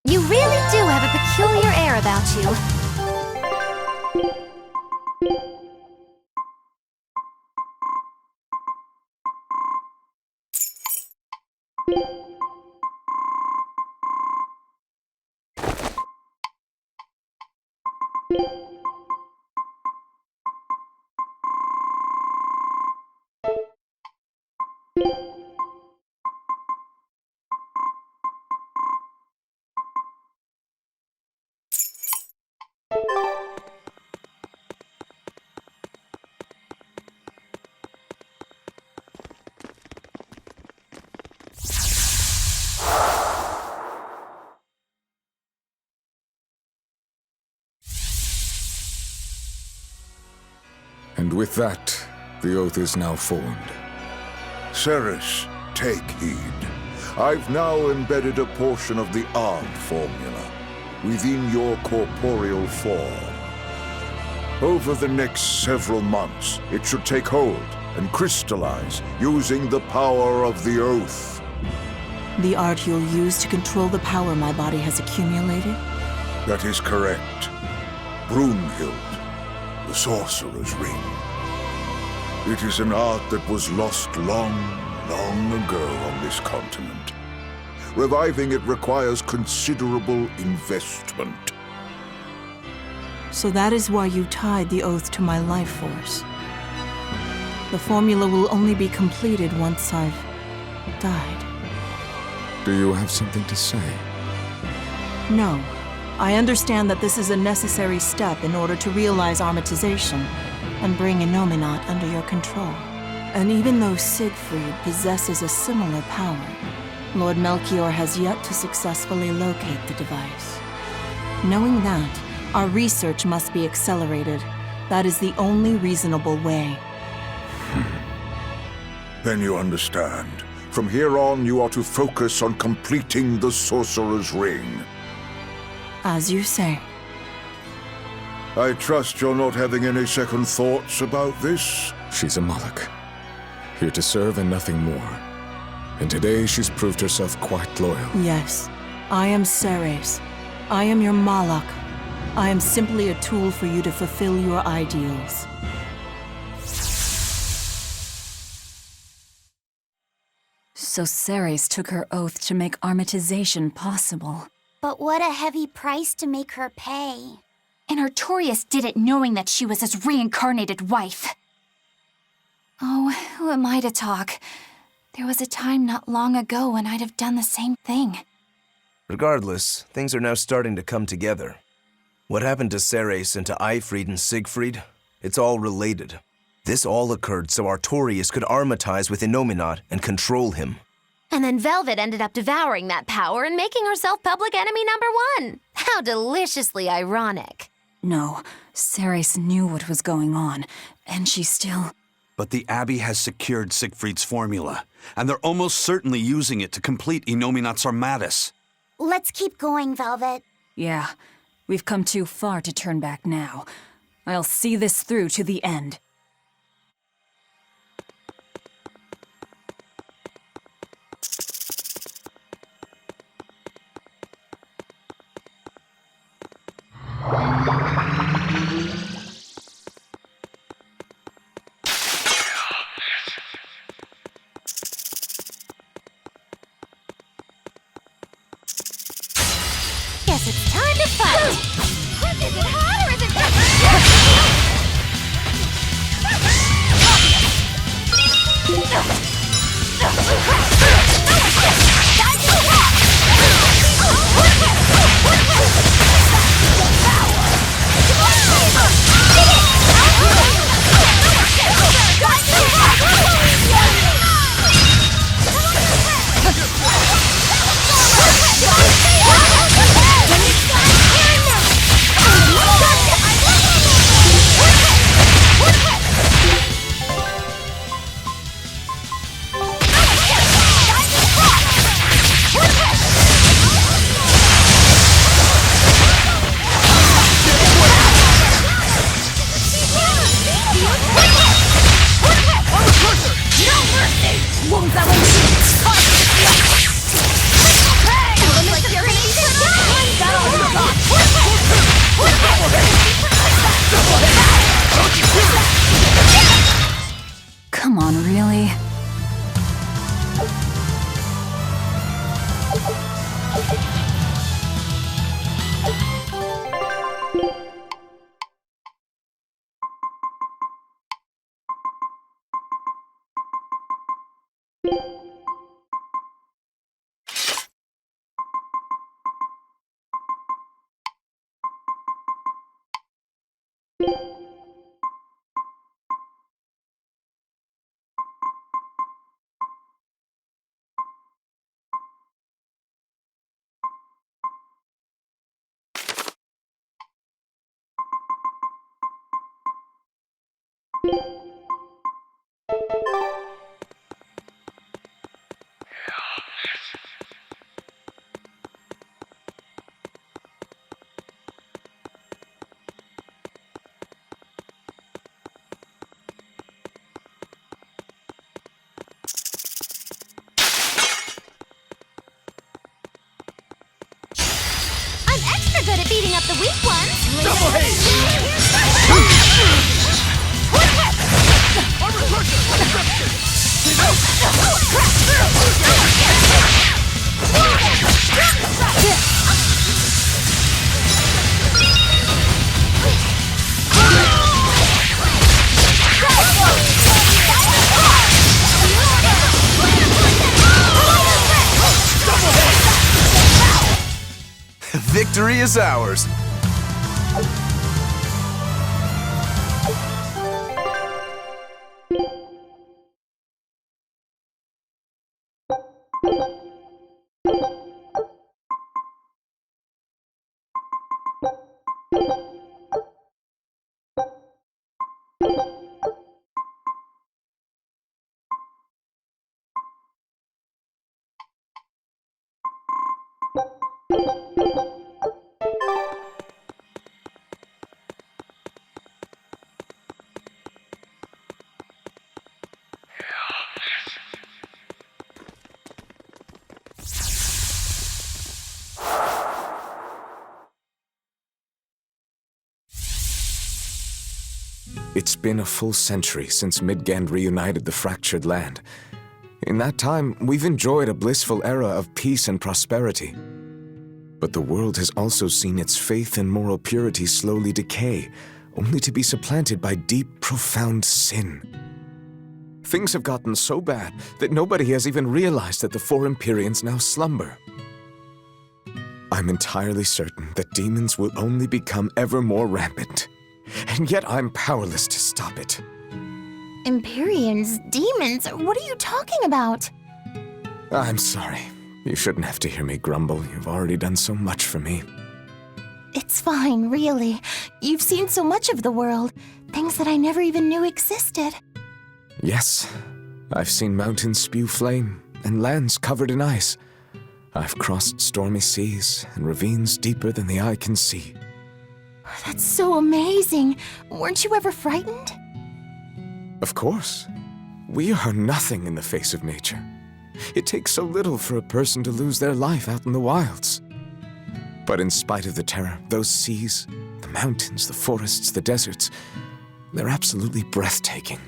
You really do have a peculiar air about you. And with that, the oath is now formed. Ceres, take heed. I've now embedded a portion of the art formula within your corporeal form. Over the next several months, it should take hold and crystallize using the power of the oath. The art you'll use to control the power my body has accumulated? That is correct. Brunhild, the Sorcerer's Ring. It is an art that was lost long, long ago on this continent. Reviving it requires considerable investment. So that is why you tied the oath to my life force. The formula will only be completed once I've died. Do you have something to say? No. I understand that this is a necessary step in order to realize Armatization and bring Innominat under your control. And even though Siegfried possesses a similar power, Lord Melchior has yet to successfully locate the device. Knowing that, our research must be accelerated. That is the only reasonable way. Then you understand. From here on, you are to focus on completing the Sorcerer's Ring. As you say. I trust you're not having any second thoughts about this? She's a Moloch, here to serve and nothing more. And today she's proved herself quite loyal. Yes, I am Ceres. I am your Moloch. I am simply a tool for you to fulfill your ideals. So Ceres took her oath to make Armatization possible. But what a heavy price to make her pay. And Artorius did it knowing that she was his reincarnated wife. Oh, who am I to talk? There was a time not long ago when I'd have done the same thing. Regardless, things are now starting to come together. What happened to Ceres and to Eifried and Siegfried? It's all related. This all occurred so Artorius could armatize with Innominat and control him. And then Velvet ended up devouring that power and making herself public enemy #1. How deliciously ironic. No, Ceres knew what was going on, and she still... But the Abbey has secured Siegfried's formula, and they're almost certainly using it to complete Innominat's Armatus. Let's keep going, Velvet. Yeah, we've come too far to turn back now. I'll see this through to the end. Guess it's time to fight! Is it hot or is it Come on, really? I'm extra good at beating up the weak ones! Double haste! Victory is ours. It's been a full century since Midgand reunited the fractured land. In that time, we've enjoyed a blissful era of peace and prosperity. But the world has also seen its faith and moral purity slowly decay, only to be supplanted by deep, profound sin. Things have gotten so bad that nobody has even realized that the four Empyreans now slumber. I'm entirely certain that demons will only become ever more rampant, and yet I'm powerless to stop it. Empyreans? Demons? What are you talking about? I'm sorry. You shouldn't have to hear me grumble. You've already done so much for me. It's fine, really. You've seen so much of the world. Things that I never even knew existed. Yes, I've seen mountains spew flame and lands covered in ice. I've crossed stormy seas and ravines deeper than the eye can see. That's so amazing. Weren't you ever frightened? Of course. We are nothing in the face of nature. It takes so little for a person to lose their life out in the wilds. But in spite of the terror, those seas, the mountains, the forests, the deserts, they're absolutely breathtaking.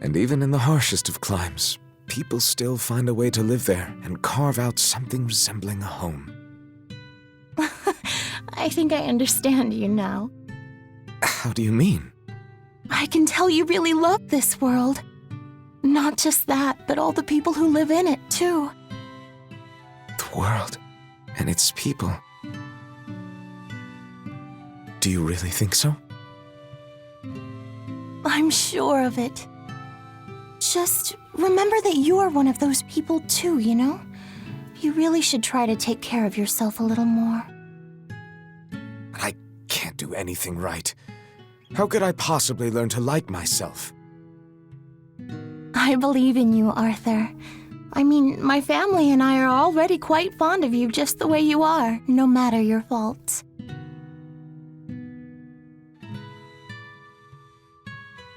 And even in the harshest of climes, people still find a way to live there and carve out something resembling a home. I think I understand you now. How do you mean? I can tell you really love this world. Not just that, but all the people who live in it, too. The world and its people. Do you really think so? I'm sure of it. Just remember that you are one of those people too, you know? You really should try to take care of yourself a little more. But I can't do anything right. How could I possibly learn to like myself? I believe in you, Arthur. I mean, my family and I are already quite fond of you just the way you are, no matter your faults.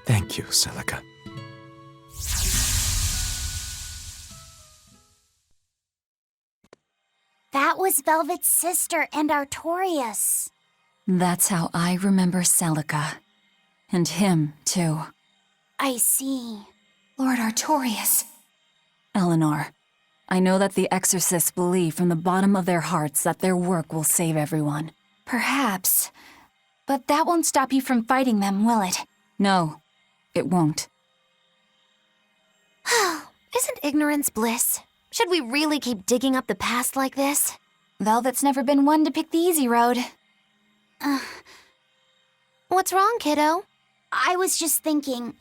Thank you, Celica. That was Velvet's sister and Artorias. That's how I remember Celica. And him, too. I see. Lord Artorias. Eleanor, I know that the exorcists believe from the bottom of their hearts that their work will save everyone. Perhaps. But that won't stop you from fighting them, will it? No, it won't. Isn't ignorance bliss? Should we really keep digging up the past like this? Velvet's never been one to pick the easy road. What's wrong, kiddo? I was just thinking,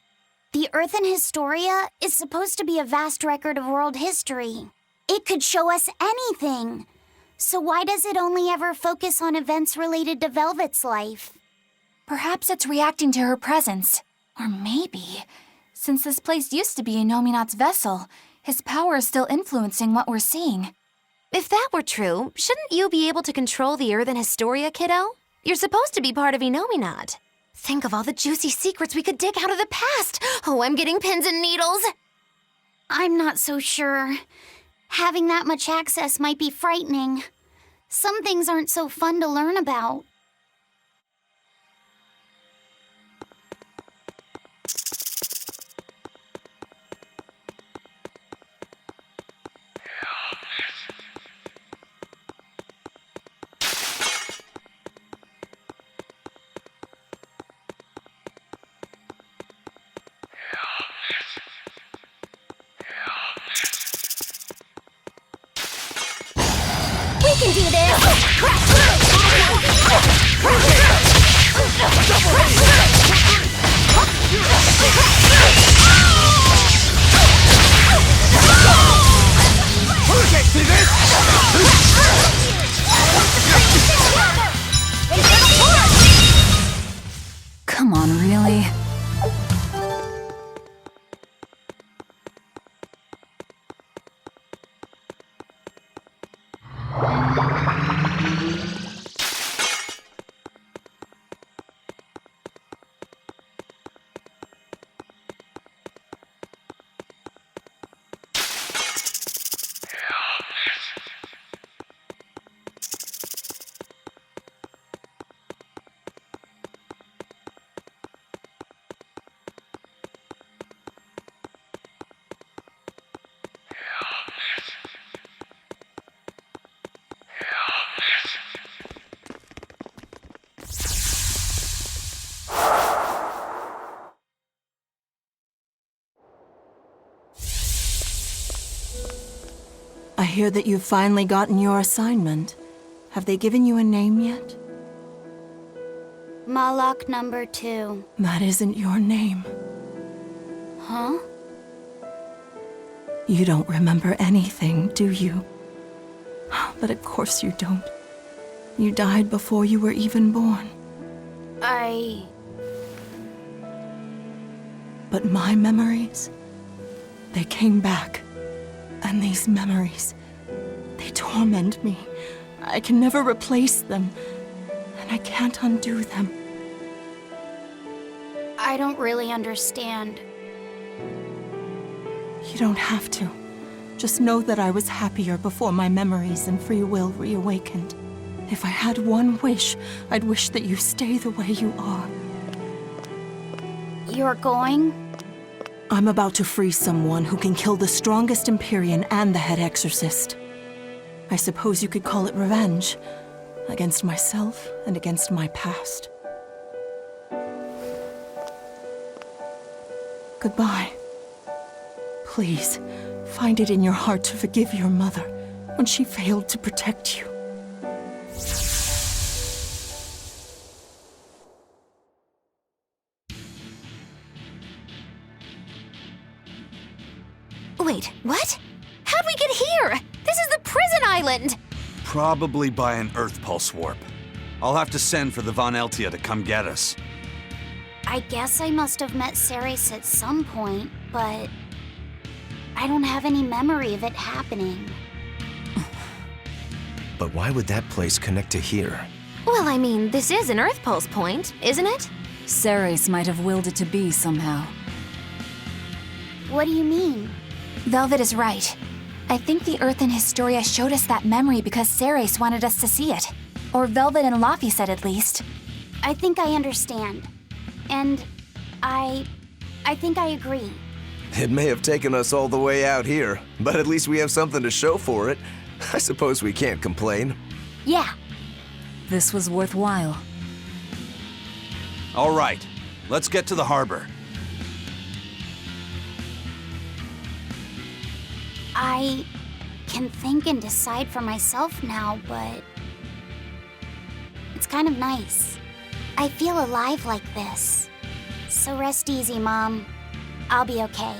the Earthen Historia is supposed to be a vast record of world history. It could show us anything. So why does it only ever focus on events related to Velvet's life? Perhaps it's reacting to her presence. Or maybe, since this place used to be Innominat's vessel, his power is still influencing what we're seeing. If that were true, shouldn't you be able to control the Earthen Historia, kiddo? You're supposed to be part of Innominat. Think of all the juicy secrets we could dig out of the past. Oh, I'm getting pins and needles. I'm not so sure. Having that much access might be frightening. Some things aren't so fun to learn about. We can do this! Come on, really? I hear that you've finally gotten your assignment. Have they given you a name yet? Malak number 2. That isn't your name. Huh? You don't remember anything, do you? But of course you don't. You died before you were even born. But my memories, they came back. And these memories, they torment me. I can never replace them, and I can't undo them. I don't really understand. You don't have to. Just know that I was happier before my memories and free will reawakened. If I had one wish, I'd wish that you stay the way you are. You're going? I'm about to free someone who can kill the strongest Empyrean and the head exorcist. I suppose you could call it revenge. Against myself and against my past. Goodbye. Please, find it in your heart to forgive your mother when she failed to protect you. Wait, what? How'd we get here? This is the prison island! Probably by an Earth Pulse warp. I'll have to send for the Von Eltia to come get us. I guess I must have met Ceres at some point, but I don't have any memory of it happening. But why would that place connect to here? Well, I mean, this is an Earth Pulse point, isn't it? Ceres might have willed it to be somehow. What do you mean? Velvet is right. I think the Earth in Historia showed us that memory because Ceres wanted us to see it. Or Velvet and Laffy said at least. I think I understand. And I think I agree. It may have taken us all the way out here, but at least we have something to show for it. I suppose we can't complain. Yeah. This was worthwhile. All right, let's get to the harbor. I can think and decide for myself now, but it's kind of nice. I feel alive like this. So rest easy, Mom. I'll be okay.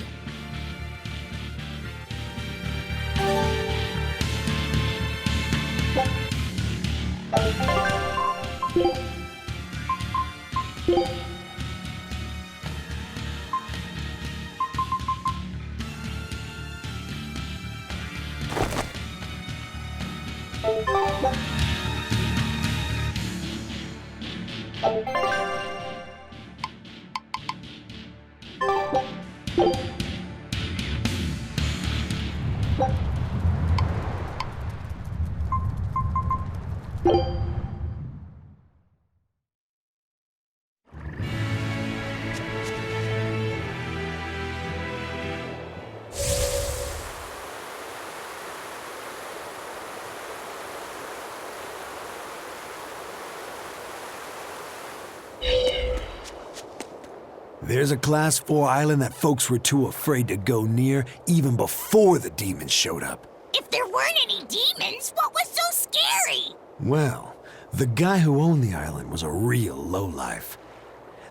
There's a Class 4 island that folks were too afraid to go near even before the demons showed up. If there weren't any demons, what was so scary? Well, the guy who owned the island was a real lowlife.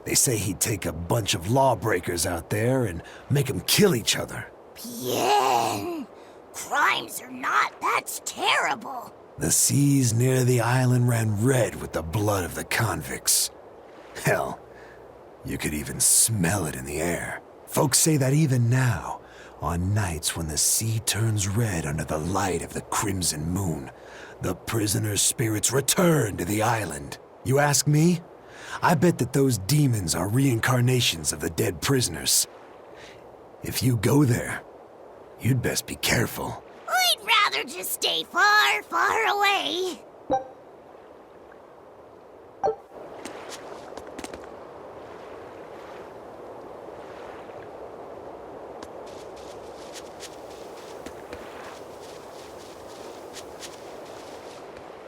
They say he'd take a bunch of lawbreakers out there and make them kill each other. Bien. Crimes or not, that's terrible. The seas near the island ran red with the blood of the convicts. Hell, you could even smell it in the air. Folks say that even now, on nights when the sea turns red under the light of the crimson moon, the prisoners' spirits return to the island. You ask me? I bet that those demons are reincarnations of the dead prisoners. If you go there, you'd best be careful. I'd rather just stay far, far away.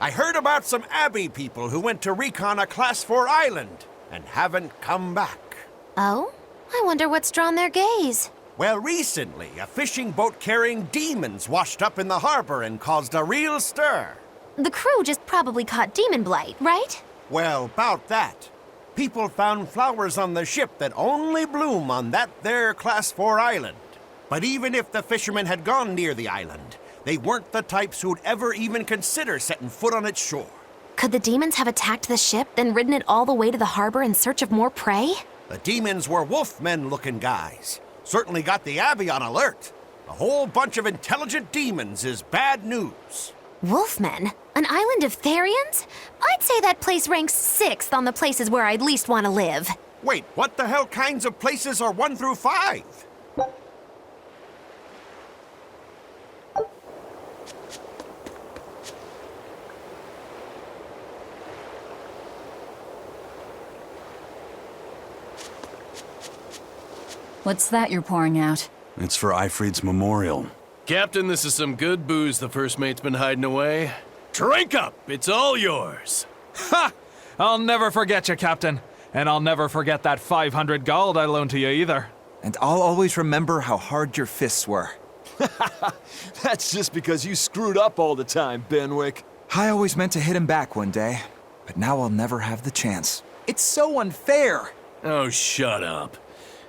I heard about some Abbey people who went to recon a Class 4 island and haven't come back. Oh? I wonder what's drawn their gaze. Well, recently, a fishing boat carrying demons washed up in the harbor and caused a real stir. The crew just probably caught demon blight, right? Well, about that. People found flowers on the ship that only bloom on that there Class 4 island. But even if the fishermen had gone near the island, they weren't the types who'd ever even consider setting foot on its shore. Could the demons have attacked the ship, then ridden it all the way to the harbor in search of more prey? The demons were wolfmen-looking guys. Certainly got the Abbey on alert. A whole bunch of intelligent demons is bad news. Wolfmen? An island of Therians? I'd say that place ranks 6th on the places where I'd least want to live. Wait, what the hell kinds of places are 1 through 5? What's that you're pouring out? It's for Ifrid's memorial. Captain, this is some good booze the first mate's been hiding away. Drink up! It's all yours! Ha! I'll never forget you, Captain. And I'll never forget that 500 gold I loaned to you either. And I'll always remember how hard your fists were. That's just because you screwed up all the time, Benwick. I always meant to hit him back one day, but now I'll never have the chance. It's so unfair! Oh, shut up.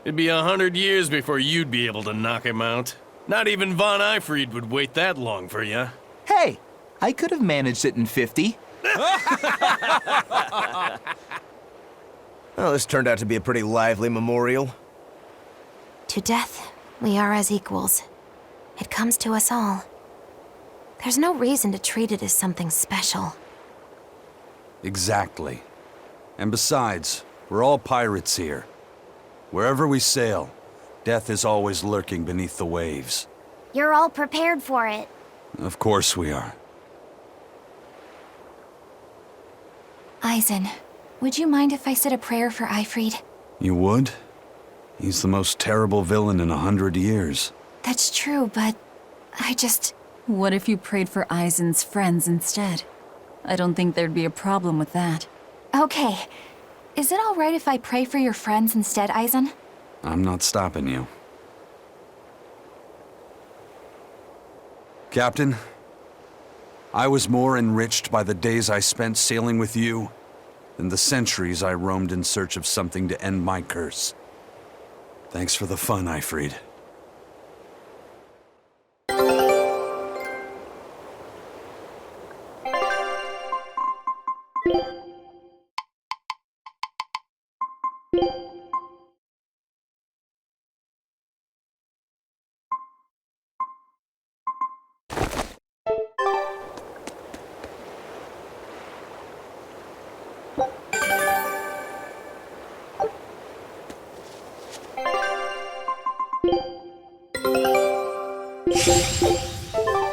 It'd be 100 years before you'd be able to knock him out. Not even Von Ifrid would wait that long for you. Hey, I could have managed it in 50. Well, this turned out to be a pretty lively memorial. To death, we are as equals. It comes to us all. There's no reason to treat it as something special. Exactly. And besides, we're all pirates here. Wherever we sail, death is always lurking beneath the waves. You're all prepared for it. Of course we are. Eisen, would you mind if I said a prayer for Ifrid? You would? He's the most terrible villain in 100 years. That's true, but What if you prayed for Eisen's friends instead? I don't think there'd be a problem with that. Okay. Is it all right if I pray for your friends instead, Eisen? I'm not stopping you. Captain, I was more enriched by the days I spent sailing with you than the centuries I roamed in search of something to end my curse. Thanks for the fun, Ifrid.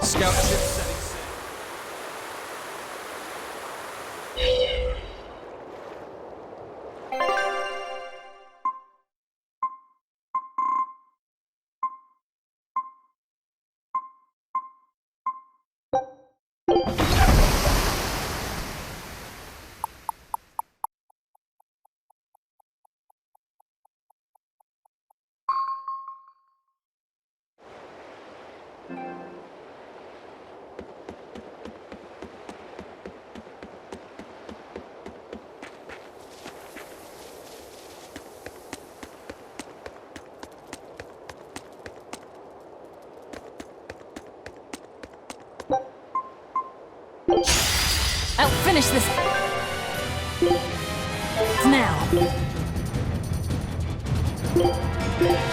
Scout ship setting sail. I'll finish this now. Yeah!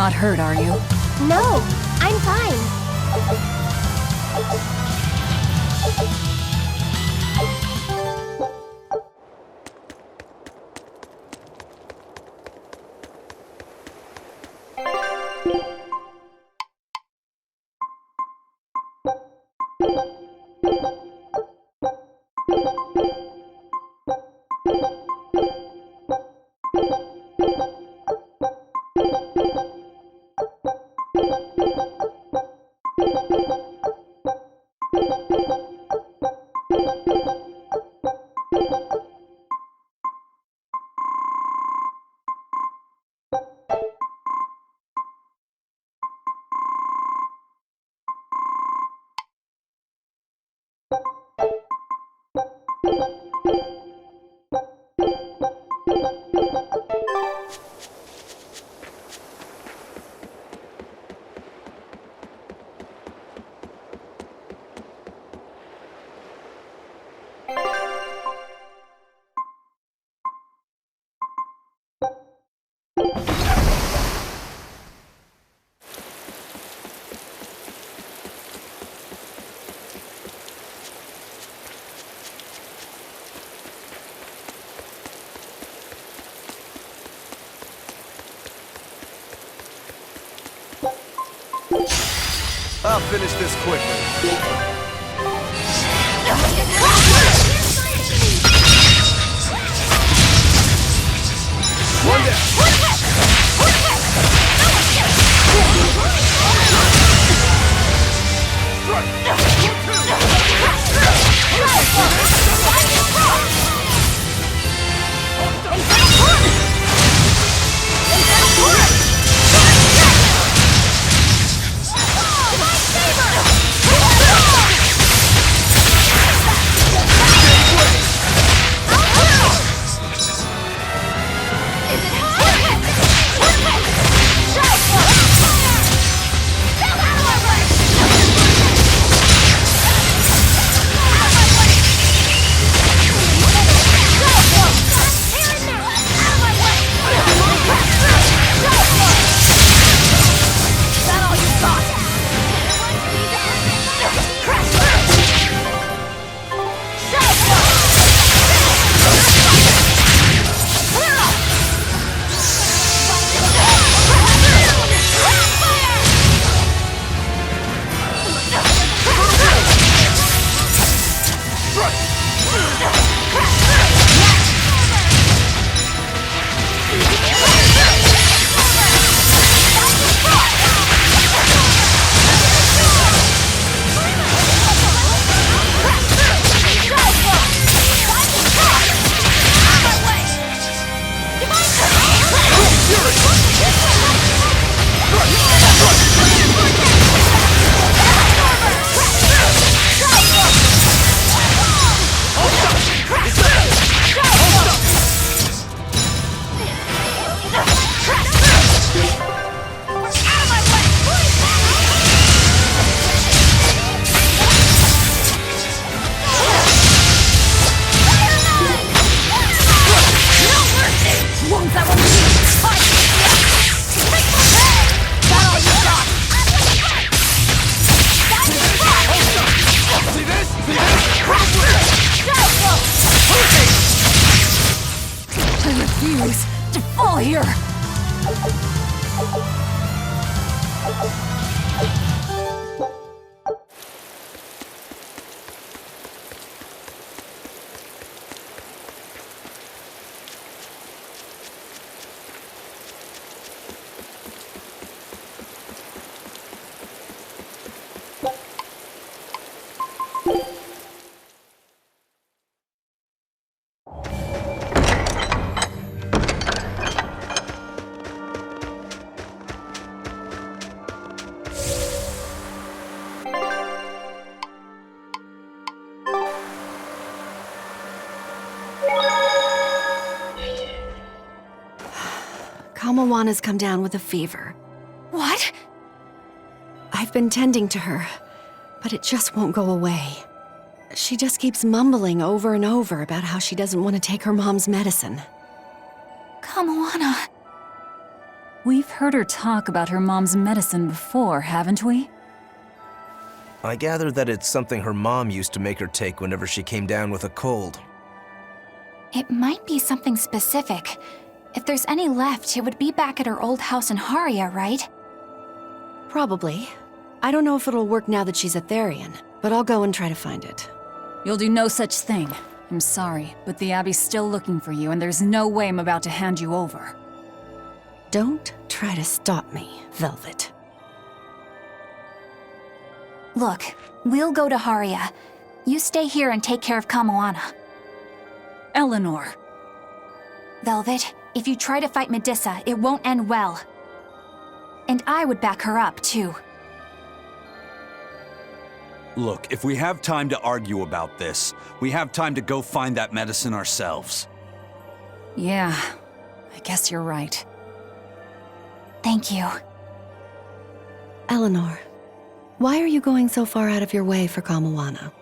not hurt, are you? No, I'm fine. I'll finish this quickly. One down. I refuse to fall here! Kamawanna's come down with a fever. What? I've been tending to her, but it just won't go away. She just keeps mumbling over and over about how she doesn't want to take her mom's medicine. Kamawanna. We've heard her talk about her mom's medicine before, haven't we? I gather that it's something her mom used to make her take whenever she came down with a cold. It might be something specific. If there's any left, it would be back at her old house in Haria, right? Probably. I don't know if it'll work now that she's a Therian, but I'll go and try to find it. You'll do no such thing. I'm sorry, but the Abbey's still looking for you, and there's no way I'm about to hand you over. Don't try to stop me, Velvet. Look, we'll go to Haria. You stay here and take care of Kamoana. Eleanor. Velvet, if you try to fight Medusa, it won't end well. And I would back her up, too. Look, if we have time to argue about this, we have time to go find that medicine ourselves. Yeah, I guess you're right. Thank you. Eleanor, why are you going so far out of your way for Kamoana?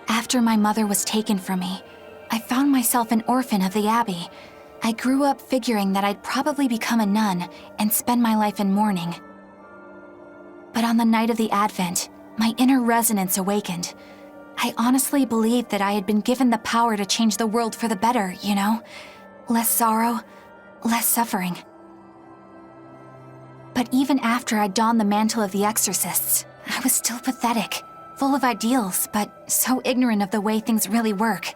After my mother was taken from me, I found myself an orphan of the Abbey. I grew up figuring that I'd probably become a nun and spend my life in mourning. But on the night of the Advent, my inner resonance awakened. I honestly believed that I had been given the power to change the world for the better, you know? Less sorrow, less suffering. But even after I donned the mantle of the exorcists, I was still pathetic, full of ideals, but so ignorant of the way things really work.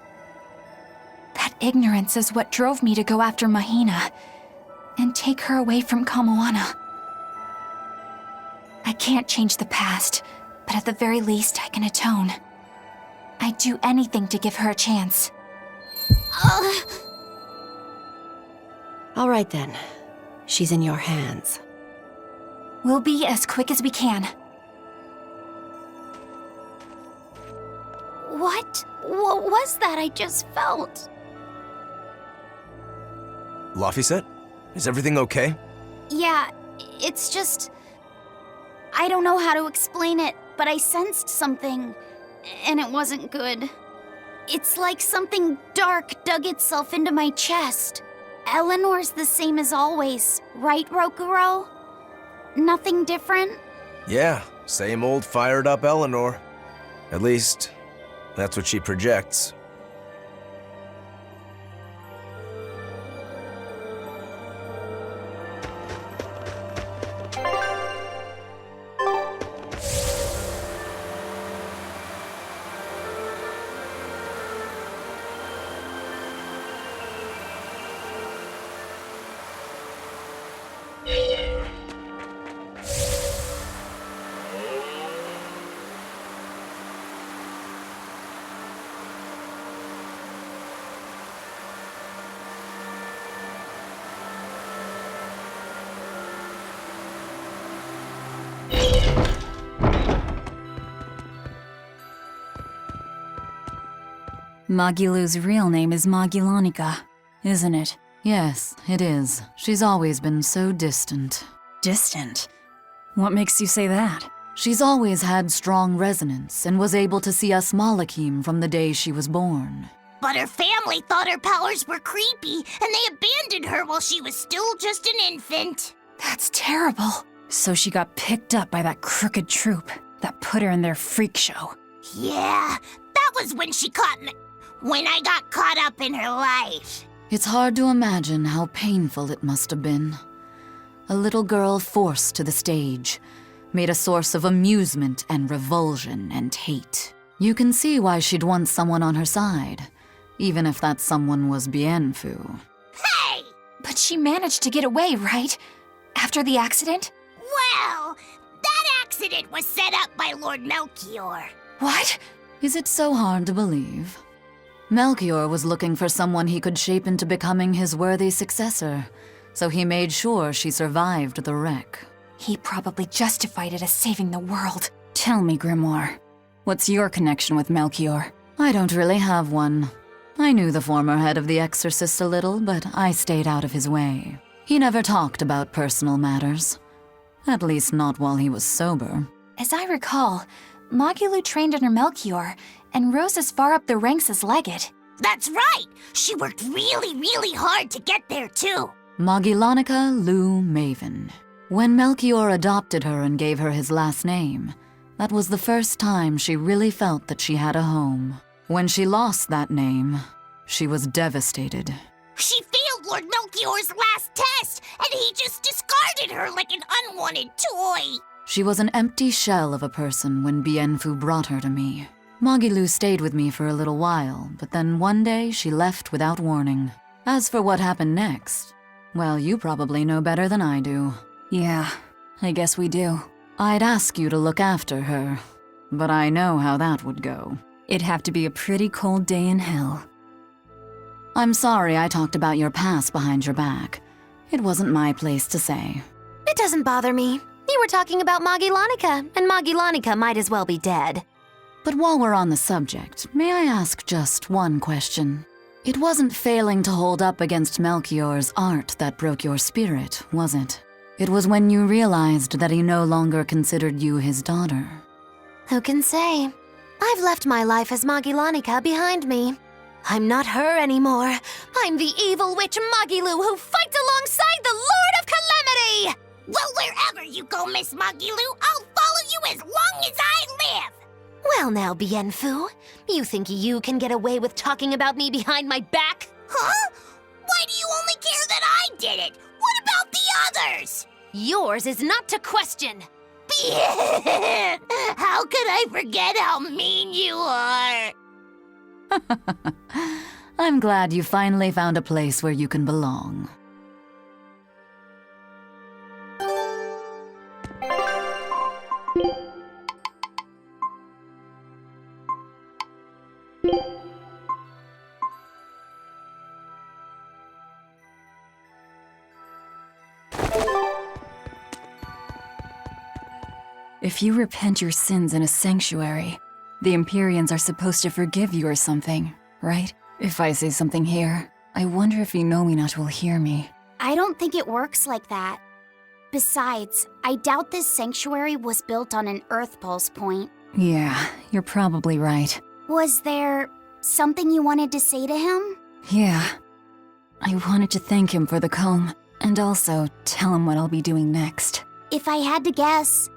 That ignorance is what drove me to go after Mahina and take her away from Kamoana. I can't change the past, but at the very least I can atone. I'd do anything to give her a chance. All right then. She's in your hands. We'll be as quick as we can. What was that I just felt? Laphicet? Is everything okay? Yeah, it's just... I don't know how to explain it, but I sensed something, and it wasn't good. It's like something dark dug itself into my chest. Eleanor's the same as always, right, Rokuro? Nothing different? Yeah, same old fired up Eleanor. At least, that's what she projects. Magilu's real name is Magilanica, isn't it? Yes, it is. She's always been so distant. Distant? What makes you say that? She's always had strong resonance and was able to see us Malakim from the day she was born. But her family thought her powers were creepy, and they abandoned her while she was still just an infant. That's terrible. So she got picked up by that crooked troupe that put her in their freak show. Yeah, that was when she caught me. When I got caught up in her life. It's hard to imagine how painful it must have been. A little girl forced to the stage, made a source of amusement and revulsion and hate. You can see why she'd want someone on her side, even if that someone was Bienfu. Hey! But she managed to get away, right? After the accident? Well, that accident was set up by Lord Melchior. What? Is it so hard to believe? Melchior was looking for someone he could shape into becoming his worthy successor, so he made sure she survived the wreck. He probably justified it as saving the world. Tell me, Grimoire, what's your connection with Melchior? I don't really have one. I knew the former head of the Exorcist a little, but I stayed out of his way. He never talked about personal matters. At least not while he was sober. As I recall, Magilu trained under Melchior and rose as far up the ranks as legate. That's right! She worked really, really hard to get there, too. Magillanica Lou Maven. When Melchior adopted her and gave her his last name, that was the first time she really felt that she had a home. When she lost that name, she was devastated. She failed Lord Melchior's last test, and he just discarded her like an unwanted toy. She was an empty shell of a person when Bienfu brought her to me. Magilou stayed with me for a little while, but then one day she left without warning. As for what happened next, well, you probably know better than I do. Yeah, I guess we do. I'd ask you to look after her, but I know how that would go. It'd have to be a pretty cold day in hell. I'm sorry I talked about your past behind your back. It wasn't my place to say. It doesn't bother me. You were talking about Magillanica, and Magillanica might as well be dead. But while we're on the subject, may I ask just one question? It wasn't failing to hold up against Melchior's art that broke your spirit, was it? It was when you realized that he no longer considered you his daughter. Who can say? I've left my life as Magillanica behind me. I'm not her anymore. I'm the evil witch Magilou who fights alongside the Lord of Calamity! Well, wherever you go, Miss Magilou, I'll follow you as long as I live! Well now, Bienfu, you think you can get away with talking about me behind my back? Huh? Why do you only care that I did it? What about the others? Yours is not to question. How could I forget how mean you are? I'm glad you finally found a place where you can belong. If you repent your sins in a sanctuary, the Empyreans are supposed to forgive you or something, right? If I say something here, I wonder if Inominat will hear me. I don't think it works like that. Besides, I doubt this sanctuary was built on an Earth Pulse point. Yeah, you're probably right. Was there something you wanted to say to him? Yeah. I wanted to thank him for the comb, and also tell him what I'll be doing next. If I had to guess,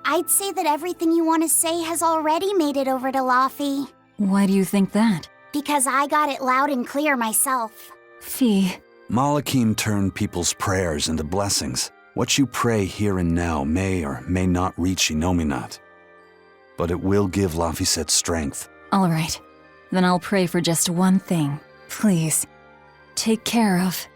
I'd say that everything you want to say has already made it over to Laffy. Why do you think that? Because I got it loud and clear myself. Fee. Malakim turned people's prayers into blessings. What you pray here and now may or may not reach Inominat. But it will give Laphicet strength. All right. Then I'll pray for just one thing. Please. Take care of...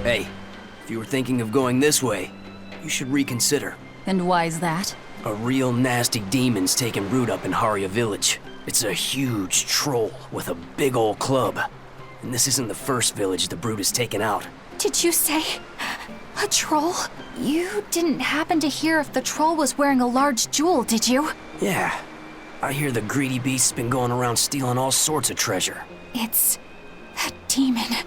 Hey, if you were thinking of going this way, you should reconsider. And why's that? A real nasty demon's taking root up in Haria village. It's a huge troll with a big old club. And this isn't the first village the brute has taken out. Did you say a troll? You didn't happen to hear if the troll was wearing a large jewel, did you? Yeah, I hear the greedy beast's been going around stealing all sorts of treasure. It's that demon.